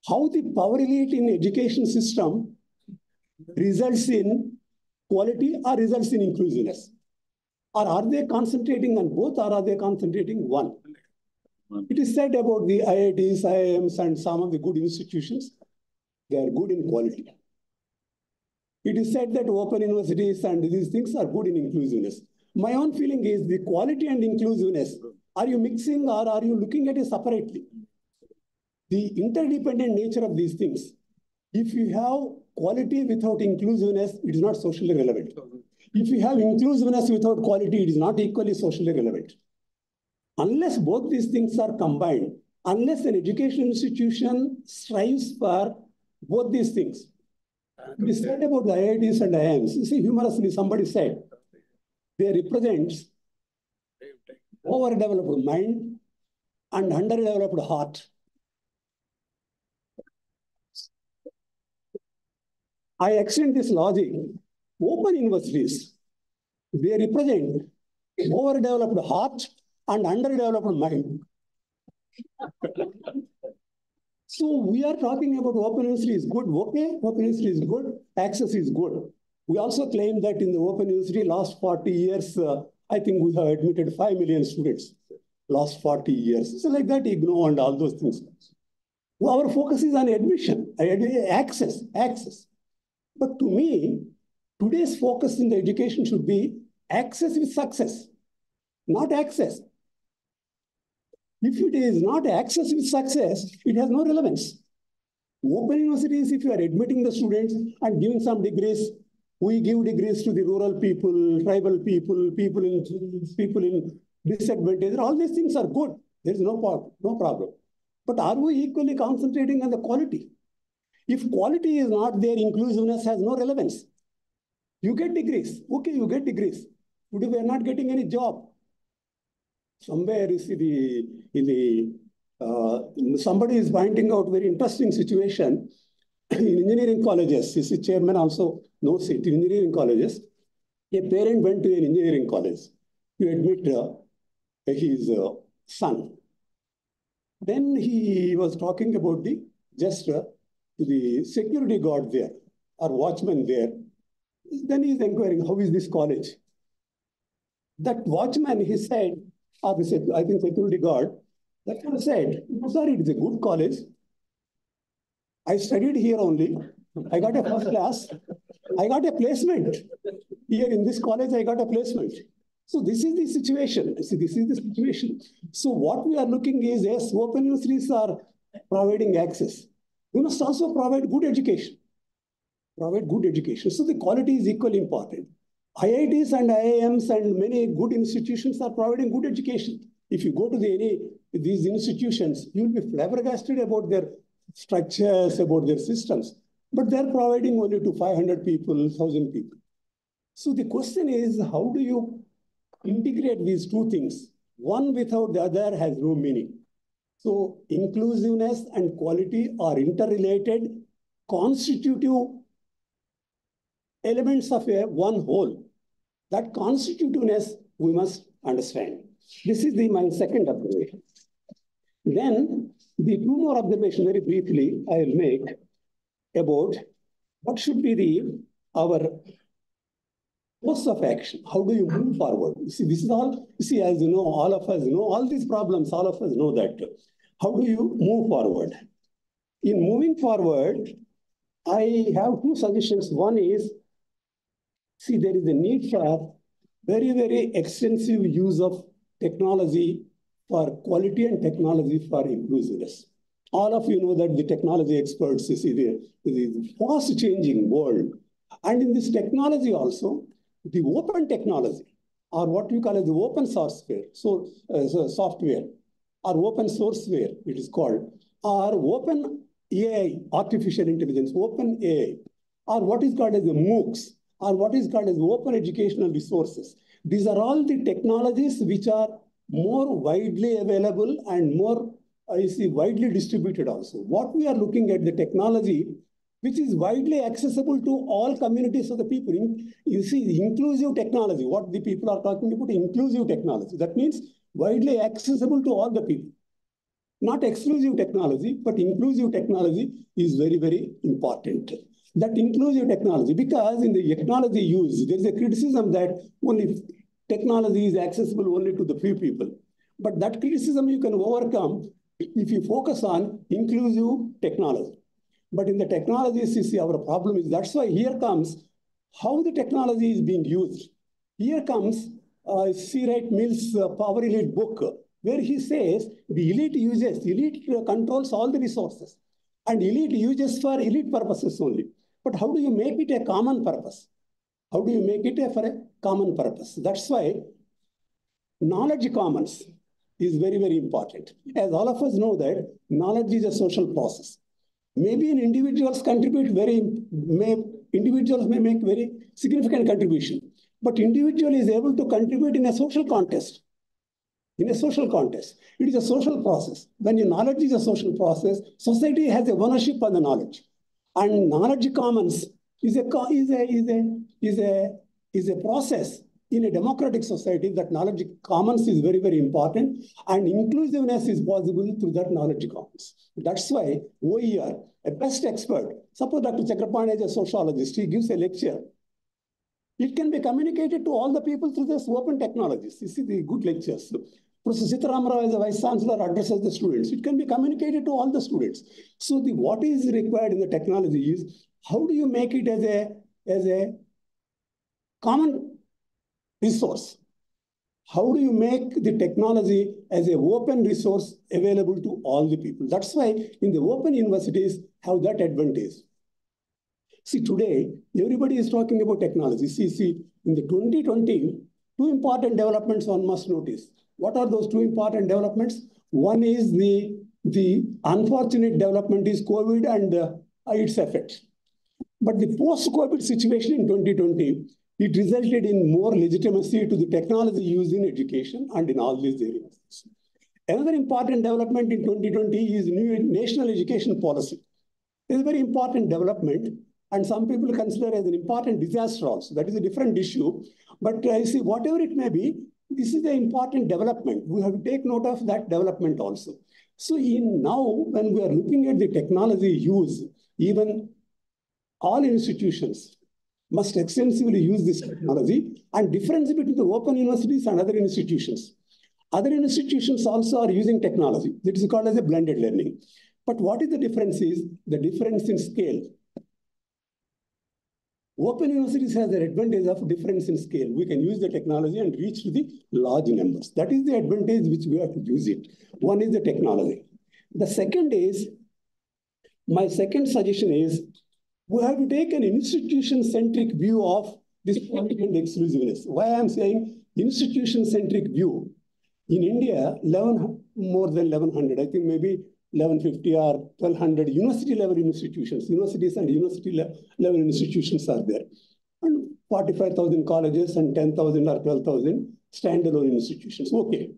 how the power elite in education system results in quality or results in inclusiveness. Or are they concentrating on both or are they concentrating one? It is said about the IITs, IIMs and some of the good institutions, they are good in quality. It is said that open universities and these things are good in inclusiveness. My own feeling is the quality and inclusiveness, are you mixing or are you looking at it separately? The interdependent nature of these things. If you have quality without inclusiveness, it is not socially relevant. If you have inclusiveness without quality, it is not equally socially relevant. Unless both these things are combined, unless an education institution strives for both these things. We said about the IITs and IIMs. You see, humorously, somebody said they represent overdeveloped mind and underdeveloped heart. I extend this logic. Open universities, they represent overdeveloped heart and underdeveloped mind. So we are talking about open university is good. Okay, open university is good. Access is good. We also claim that in the open university last 40 years, I think we have admitted 5 million students last 40 years. So like that, IGNOU and all those things. Well, our focus is on admission, access. But to me, today's focus in the education should be access with success, not access. If it is not access with success, it has no relevance. Open universities, if you are admitting the students and giving some degrees, we give degrees to the rural people, tribal people, people in disadvantage. All these things are good. There is no problem. But are we equally concentrating on the quality? If quality is not there, inclusiveness has no relevance. You get degrees. Okay, you get degrees. Today we are not getting any job. Somewhere you see somebody is pointing out very interesting situation in engineering colleges. You see, chairman also knows it. In engineering colleges, a parent went to an engineering college to admit his son. Then he was talking about the security guard there or watchman there. Then he's inquiring, how is this college? That watchman, he said, I think security guard, that one said, sir, it is a good college. I studied here only. I got a first class. I got a placement. Here in this college, I got a placement. So this is the situation. See, this is the situation. So what we are looking is, yes, open universities are providing access. We must also provide good education. Provide good education. So the quality is equally important. IITs and IIMs and many good institutions are providing good education. If you go to these institutions, you will be flabbergasted about their structures, about their systems. But they're providing only to 500 people, 1,000 people. So the question is, how do you integrate these two things? one without the other has no meaning. So inclusiveness and quality are interrelated, constitutive elements of a one whole. That constitutiveness we must understand. This is my second observation. Then the two more observations very briefly I will make about what should be our course of action. How do you move forward? You see, this is all, you see, as you know, all of us know all these problems, all of us know that. How do you move forward? In moving forward, I have two suggestions. One is, see, there is a need for very, very extensive use of technology for quality and technology for inclusiveness. All of you know that the technology experts, you see, the fast-changing world. And in this technology also, the open technology, or what we call as the open software, software, or open sourceware, it is called, or open AI, artificial intelligence, open AI, or what is called as the MOOCs, or what is called as open educational resources. These are all the technologies which are more widely available and more, widely distributed also. What we are looking at the technology which is widely accessible to all communities of the people. You see, inclusive technology, what the people are talking about, inclusive technology. That means widely accessible to all the people. Not exclusive technology, but inclusive technology is very, very important. That inclusive technology, because in the technology use, there is a criticism that only technology is accessible only to the few people. But that criticism you can overcome if you focus on inclusive technology. But in the technologies, you see, our problem is, that's why here comes how the technology is being used. Here comes C. Wright Mills' Power Elite book, where he says the elite controls all the resources. And elite uses for elite purposes only. But how do you make it a common purpose? How do you make it for a common purpose? That's why knowledge commons is very, very important. As all of us know that knowledge is a social process. Maybe individuals individuals may make very significant contribution, but individual is able to contribute in a social context. In a social context, it is a social process. When your knowledge is a social process, society has a ownership on the knowledge, and knowledge commons is a process in a democratic society. That knowledge commons is very, very important, and inclusiveness is possible through that knowledge commons. That's why OER, a best expert, suppose Dr. Chakrapani is a sociologist, he gives a lecture. It can be communicated to all the people through this open technologies. You see the good lectures. Professor Sitaram Rao as a vice chancellor addresses the students. It can be communicated to all the students. So what is required in the technology is, how do you make it as a common resource? How do you make the technology as an open resource available to all the people? That's why in the open universities have that advantage. See, today, everybody is talking about technology. See, in the 2020, two important developments one must notice. What are those two important developments? One is the unfortunate development is COVID and its effects. But the post-COVID situation in 2020, it resulted in more legitimacy to the technology used in education and in all these areas. Another important development in 2020 is new national education policy. It's a very important development, and some people consider it as an important disaster also. That is a different issue. But I see, whatever it may be, this is an important development. We have to take note of that development also. So now, when we are looking at the technology use, even all institutions must extensively use this technology, and difference between the open universities and other institutions. Other institutions also are using technology. That is called as a blended learning. But what is the difference is the difference in scale. Open universities has the advantage of difference in scale. We can use the technology and reach to the large numbers. That is the advantage which we have to use it. One is the technology. The second is, my second suggestion is, we have to take an institution-centric view of this quality and exclusiveness. Why I'm saying institution-centric view? In India, more than 1,100, I think maybe 1,150 or 1,200 university-level institutions, universities and university-level institutions are there. And 45,000 colleges and 10,000 or 12,000 standalone institutions. Okay.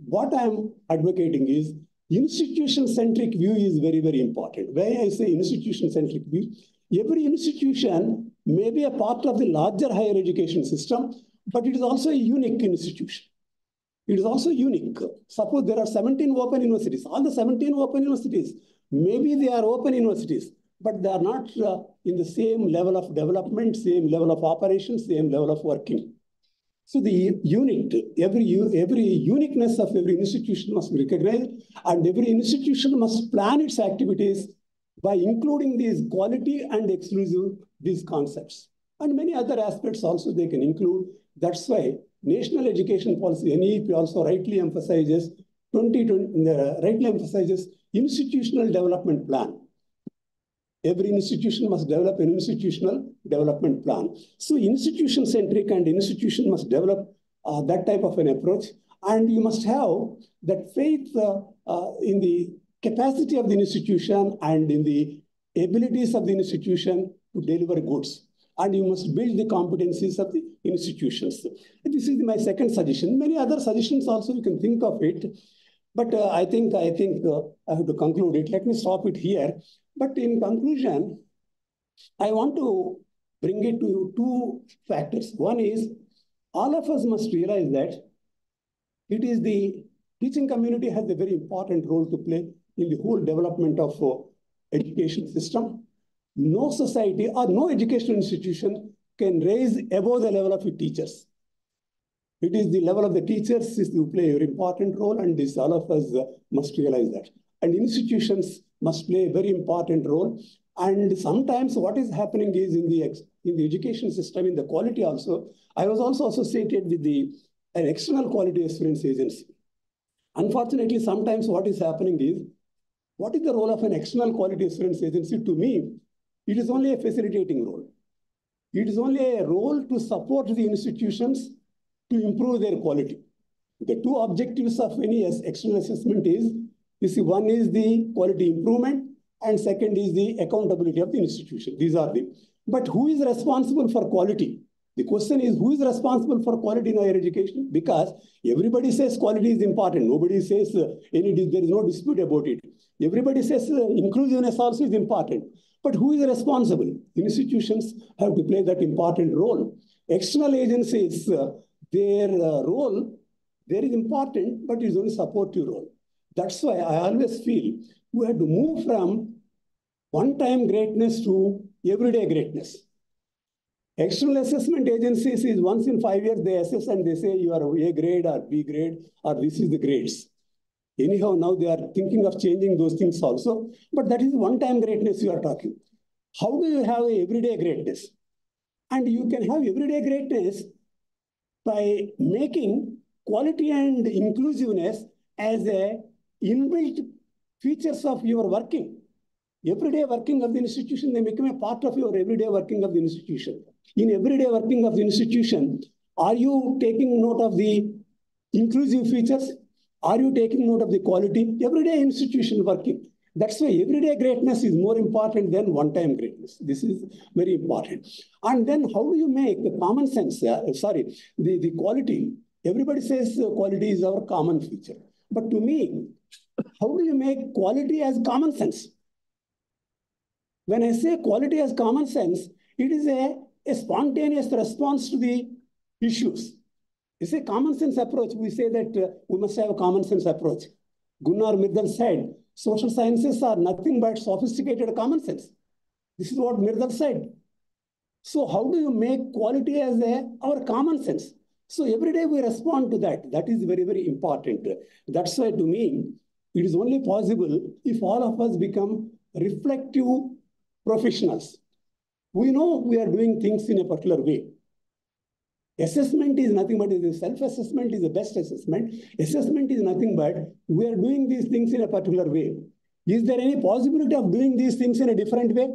what I'm advocating is institution-centric view is very, very important. Why I say institution-centric view, every institution may be a part of the larger higher education system, but it is also a unique institution. It is also unique. Suppose there are 17 open universities. All the 17 open universities, maybe they are open universities, but they are not in the same level of development, same level of operations, same level of working. So the every uniqueness of every institution must be recognized, and every institution must plan its activities by including these quality and exclusive these concepts. And many other aspects also they can include. That's why National Education Policy, NEP, also rightly emphasizes institutional development plan. Every institution must develop an institutional development plan. So institution-centric and institution must develop that type of an approach. And you must have that faith in the capacity of the institution and in the abilities of the institution to deliver goods. And you must build the competencies of the institutions. This is my second suggestion. Many other suggestions also you can think of it. But I think I have to conclude it. Let me stop it here. But in conclusion, I want to bring it to two factors. One is all of us must realize that it is the teaching community has a very important role to play in the whole development of education system. No society or no educational institution can raise above the level of the teachers. It is the level of the teachers who play a very important role, and this all of us must realize that. And institutions must play a very important role. And sometimes what is happening is in the education system, in the quality also, I was also associated with an external quality assurance agency. Unfortunately, sometimes what is happening is, what is the role of an external quality assurance agency? To me, it is only a facilitating role. It is only a role to support the institutions to improve their quality. The two objectives of any external assessment is, you see, one is the quality improvement, and second is the accountability of the institution. These are the, but who is responsible for quality? The question is, who is responsible for quality in higher education? Because everybody says quality is important. Nobody says there is no dispute about it. Everybody says inclusiveness also is important. But who is responsible? Institutions have to play that important role. External agencies, their role, there is important, but it's only supportive role. That's why I always feel we have to move from one-time greatness to everyday greatness. External assessment agencies is once in 5 years, they assess and they say you are A grade or B grade, or this is the grades. Anyhow, now they are thinking of changing those things also, but that is one-time greatness you are talking. How do you have a everyday greatness? And you can have everyday greatness by making quality and inclusiveness as a inbuilt features of your working. Everyday working of the institution, they become a part of your everyday working of the institution. In everyday working of the institution, are you taking note of the inclusive features? Are you taking note of the quality? Everyday institution working. That's why everyday greatness is more important than one-time greatness. This is very important. And then how do you make the common sense, the quality? Everybody says quality is our common feature. But to me, how do you make quality as common sense? When I say quality as common sense, it is a spontaneous response to the issues. It's a common sense approach. We say that we must have a common sense approach. Gunnar Myrdal said, social sciences are nothing but sophisticated common sense. This is what Myrdal said. So how do you make quality as our common sense? So every day we respond to that. That is very, very important. That's why to me, it is only possible if all of us become reflective professionals. We know we are doing things in a particular way. Assessment is nothing but self-assessment is the best assessment. Assessment is nothing but we are doing these things in a particular way. Is there any possibility of doing these things in a different way?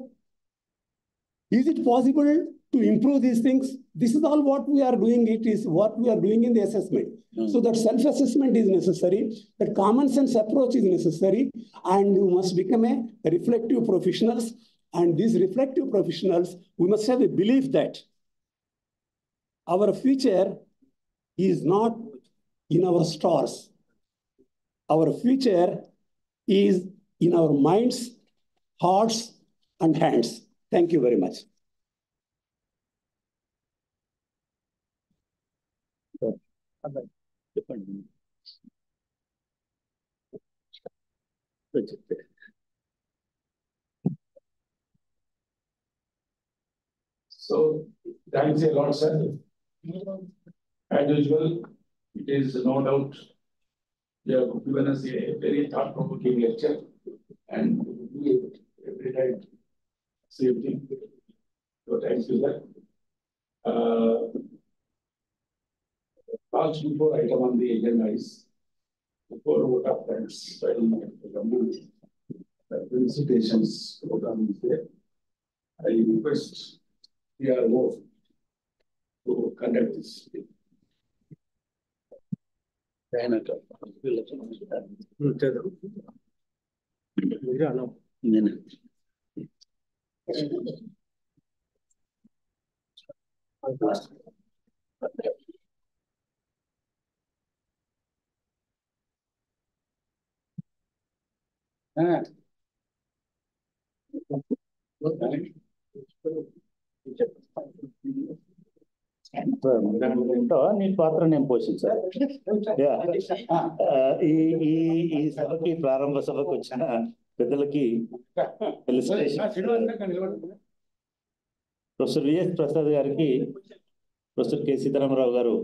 Is it possible to improve these things? This is all what we are doing. It is what we are doing in the assessment. So that self-assessment is necessary, that common sense approach is necessary, and you must become a reflective professionals. And these reflective professionals, we must have a belief that our future is not in our stars. our future is in our minds, hearts, and hands. Thank you very much. So thanks a lot, sir. As usual, it is no doubt you have given us a very thought-provoking lecture, and we do it every time. Same thing. So thanks to that. Last before item on the agenda is before vote of thanks by the felicitations program is there. I request PRO to conduct this. నీ పాత్ర నేను పోషించాను. ఈ సభకి ప్రారంభ సభకు వచ్చిన పెద్దలకి professor VS Prasad గారికి, ప్రొఫెసర్ కె సీతారామరావు గారు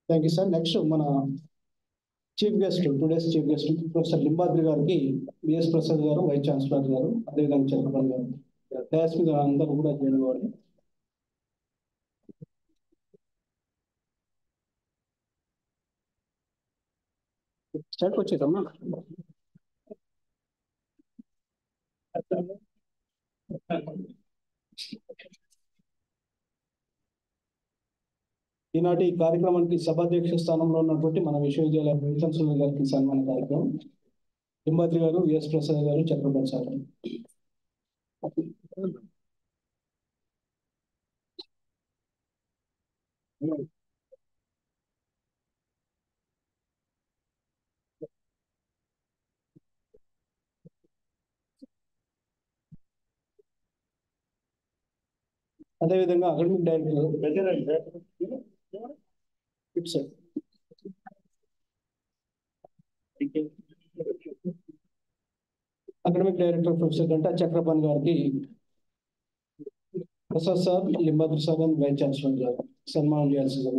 థ్యాంక్ యూ సార్. నెక్స్ట్ మన chief guest, today's chief guest professor Limbadri గారికి బిఎస్ ప్రసాద్ గారు, వైస్ ఛాన్సలర్ గారు, అదేవిధంగా చంద్రబాబు గారు డయాస్ మీద అందరూ కూడా జాయిన్ అవ్వాలి. స్టార్ట్ వచ్చేదమ్మా. ఈనాటి ఈ కార్యక్రమానికి సభాధ్యక్ష స్థానంలో ఉన్నటువంటి మన విశ్వవిద్యాలయ వైస్ ఛాన్సలర్ గారికి సన్మాన కార్యక్రమం. లింబాద్రి గారు, విఎస్ ప్రసాద్ గారు, చక్రపాణి సార్. అదేవిధంగా academic director sir, academic director professor Ganta Chakrapani గారికి Prasad sir, Limbadri sir and vice chancellor గారు సన్మానం చేయాల్సింది.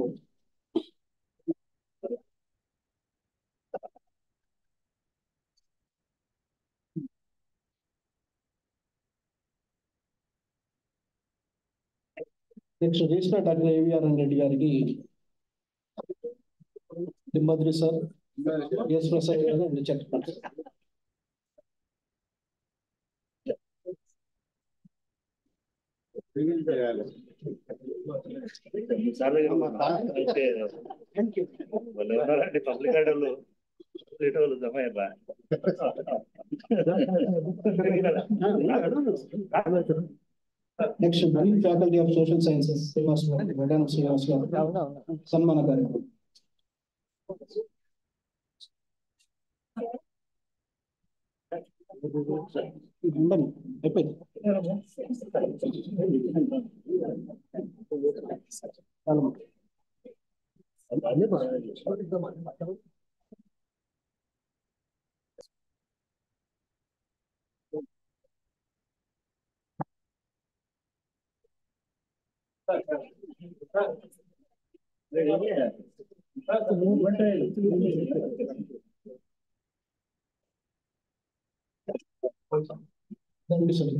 Next register doctor AVR Reddy గారికి లింబాద్రి సార్, ఎస్ ప్రసాద్ గారు అండ్ చక్రపాణి. పబ్లిక్ ఆర్డర్లు జమ అయ్యారా? Next dean faculty of social sciences Srinivas garu సన్మాన కార్యక్రమం. అయిపోయింది.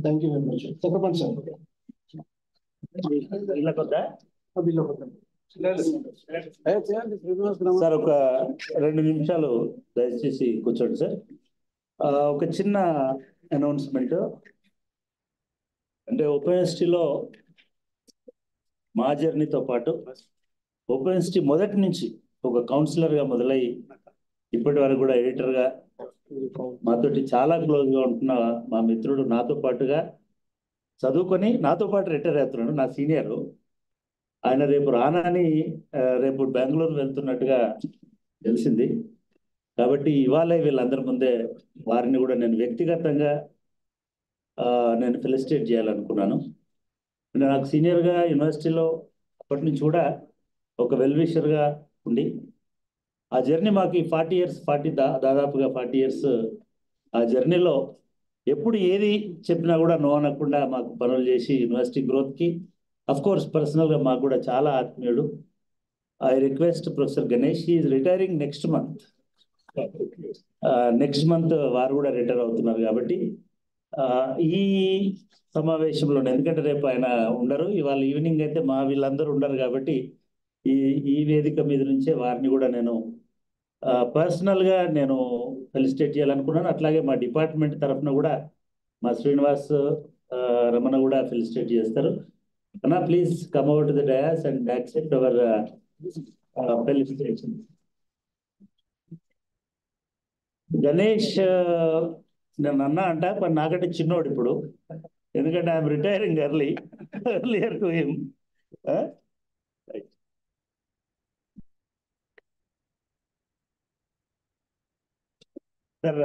Thank you very much. Chakrapani sir. Sir ఒక 2 నిమిషాలు దయచేసి కూర్చోండి సార్. ఒక చిన్న అనౌన్స్మెంట్. అంటే ఓపెన్ యూనివర్సిటీలో మా జర్నీతో పాటు ఓపెన్ యూనివర్సిటీ మొదటి నుంచి ఒక కౌన్సిలర్గా మొదలై ఇప్పటి వరకు కూడా ఎడిటర్గా మాతోటి చాలా క్లోజ్గా ఉంటున్న మా మిత్రుడు నాతో పాటుగా చదువుకొని నాతో పాటు రిటైర్ అవుతున్నాడు, నా సీనియరు. ఆయన రేపు రానని రేపు బెంగళూరు వెళ్తున్నట్టుగా తెలిసింది. కాబట్టి ఇవాళ వీళ్ళందరి ముందే వారిని కూడా నేను వ్యక్తిగతంగా నేను ఫెలిసిటేట్ చేయాలనుకున్నాను. నాకు సీనియర్గా యూనివర్సిటీలో అప్పటి నుంచి కూడా ఒక వెల్విషర్గా ఉండి ఆ జర్నీ మాకు 40 ఇయర్స్ దాదాపుగా 40 ఇయర్స్ ఆ జర్నీలో ఎప్పుడు ఏది చెప్పినా కూడా నో అనకుండా మాకు పనులు చేసి యూనివర్సిటీ గ్రోత్కి అఫ్ కోర్స్ పర్సనల్గా మాకు కూడా చాలా ఆత్మీయుడు. I request professor Ganesh, he is retiring next month. వారు కూడా రిటైర్ అవుతున్నారు. కాబట్టి ఈ సమావేశంలో ఎందుకంటే రేపు ఆయన ఉండరు, ఇవాళ ఈవినింగ్ అయితే మా వీళ్ళందరూ ఉండరు. కాబట్టి ఈ వేదిక మీద నుంచే వారిని కూడా నేను పర్సనల్గా నేను ఫెలిసిటేట్ చేయాలనుకున్నాను. అట్లాగే మా డిపార్ట్మెంట్ తరఫున కూడా మా శ్రీనివాస్ రమణ కూడా ఫెలిసిటేట్ చేస్తారు. అన్నా please come out to the dais and accept our felicitation. Ganesh నేను అన్నా అంట, మరి నాకంటే చిన్నోడు ఇప్పుడు, ఎందుకంటే I'm retiring earlier to him. Sir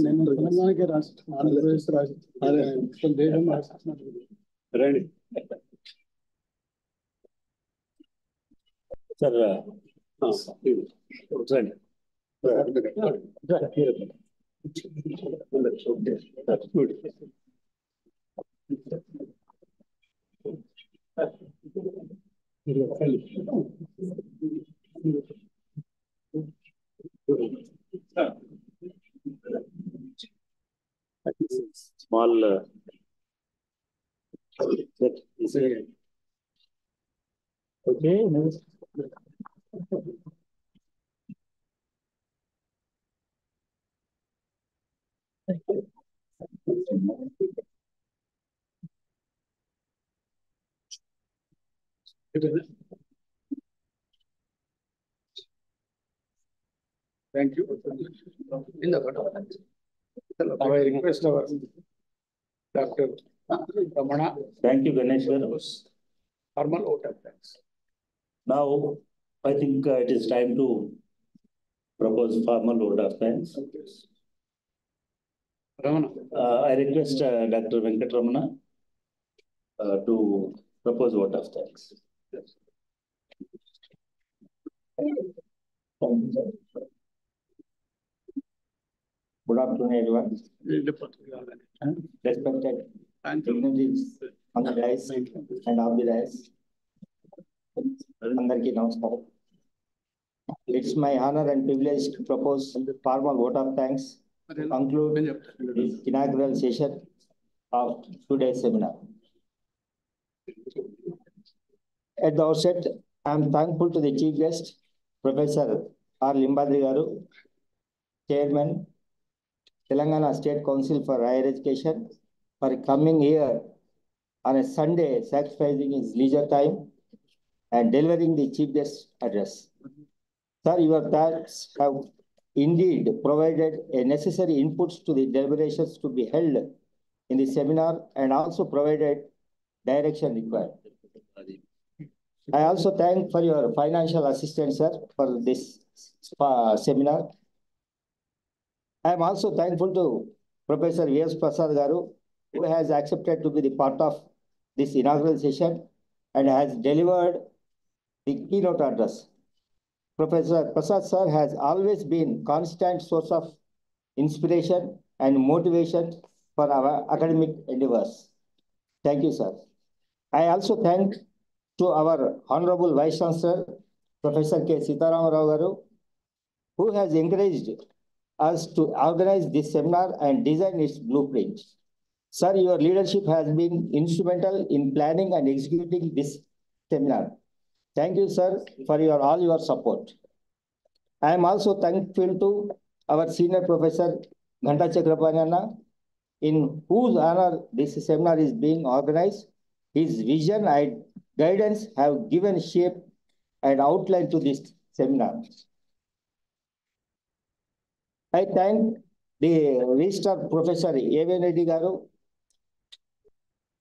నేను తెలంగాణకే రాష్ట్రం, ఆంధ్రప్రదేశ్ రాష్ట్రం, దేశం రాష్ట్రం రండి sir. Small okay. Thank you. I request our Dr. Ramana. Thank you, Ganesh. Formal vote of thanks. Now, I think it is time to propose formal vote of thanks. Ramana. I request Dr. Venkat Ramana to propose vote of thanks. Yes. Good afternoon, everyone. Respected dignitaries on the dais and off the dais. Andarki namaskaram. It's my honor and privilege to propose the formal vote of thanks to conclude this inaugural session of today's seminar. At the outset, I am thankful to the chief guest, Professor R. Limbadri Garu, Chairman, Telangana State Council for Higher Education, for coming here on a Sunday, sacrificing his leisure time and delivering the chief guest address. Sir, your talks have indeed provided a necessary inputs to the deliberations to be held in the seminar and also provided direction required. I also thank for your financial assistance, sir, for this seminar. I am also thankful to Professor V.S. Prasad Garu, who has accepted to be the part of this inaugural session and has delivered the keynote address. Professor Prasad sir has always been constant source of inspiration and motivation for our academic endeavors. Thank you, sir. I also thank to our Honorable Vice Chancellor, Professor K. Sitaram Rao Garu, who has encouraged us to organize this seminar and design its blueprint. Sir, your leadership has been instrumental in planning and executing this seminar. Thank you, sir, for all your support. I am also thankful to our senior professor, Ghanta Chakrapanana, in whose honor this seminar is being organized, his vision and guidance have given shape and outline to this seminar. I thank the Registrar Professor A.V. Reddy Garu,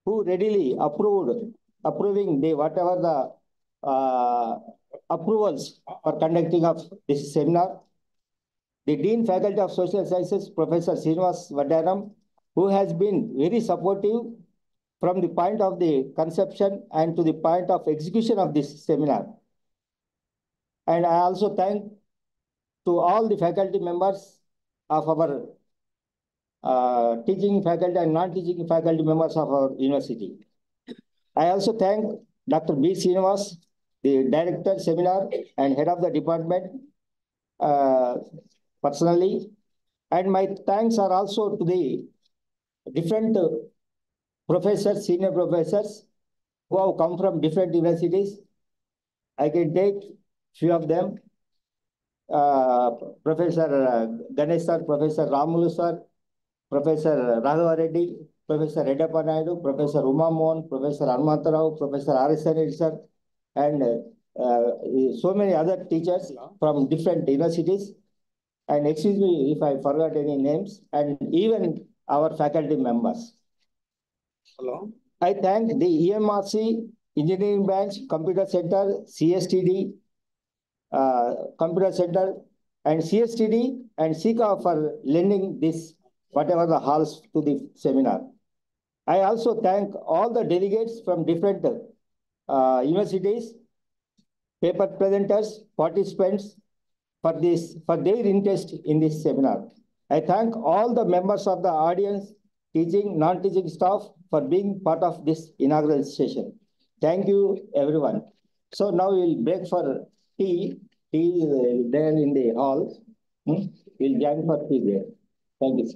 who readily approving the whatever the approvals for conducting of this seminar. The Dean Faculty of Social Sciences, Professor Srinivas Vaddanam, who has been very supportive from the point of the conception and to the point of execution of this seminar. And I also thank to all the faculty members of our teaching faculty and non-teaching faculty members of our university. I also thank Dr. B. Srinivas, the Director, Seminar and Head of the Department personally. And my thanks are also to the different professors, senior professors who have come from different universities. I can take few of them. Professor Ganesh sir, Professor Ramulu sir, Professor Raghava Reddy, Professor Reddappa Naidu, Professor Uma Mohan, Professor Hanumantarao, Professor R.S. Reddy sir, and so many other teachers from different universities. And excuse me if I forgot any names, and even our faculty members. Hello. I thank the EMRC, Engineering Branch, Computer Center, CSTD, Computer Center, and CSTD and SICA for lending this, whatever the halls to the seminar. I also thank all the delegates from different universities, paper presenters, participants for their interest in this seminar. I thank all the members of the audience, teaching, non-teaching staff for being part of this inaugural session. Thank you, everyone. So now we'll break for tea. Tea is there in the hall. We'll join for tea there. Thank you.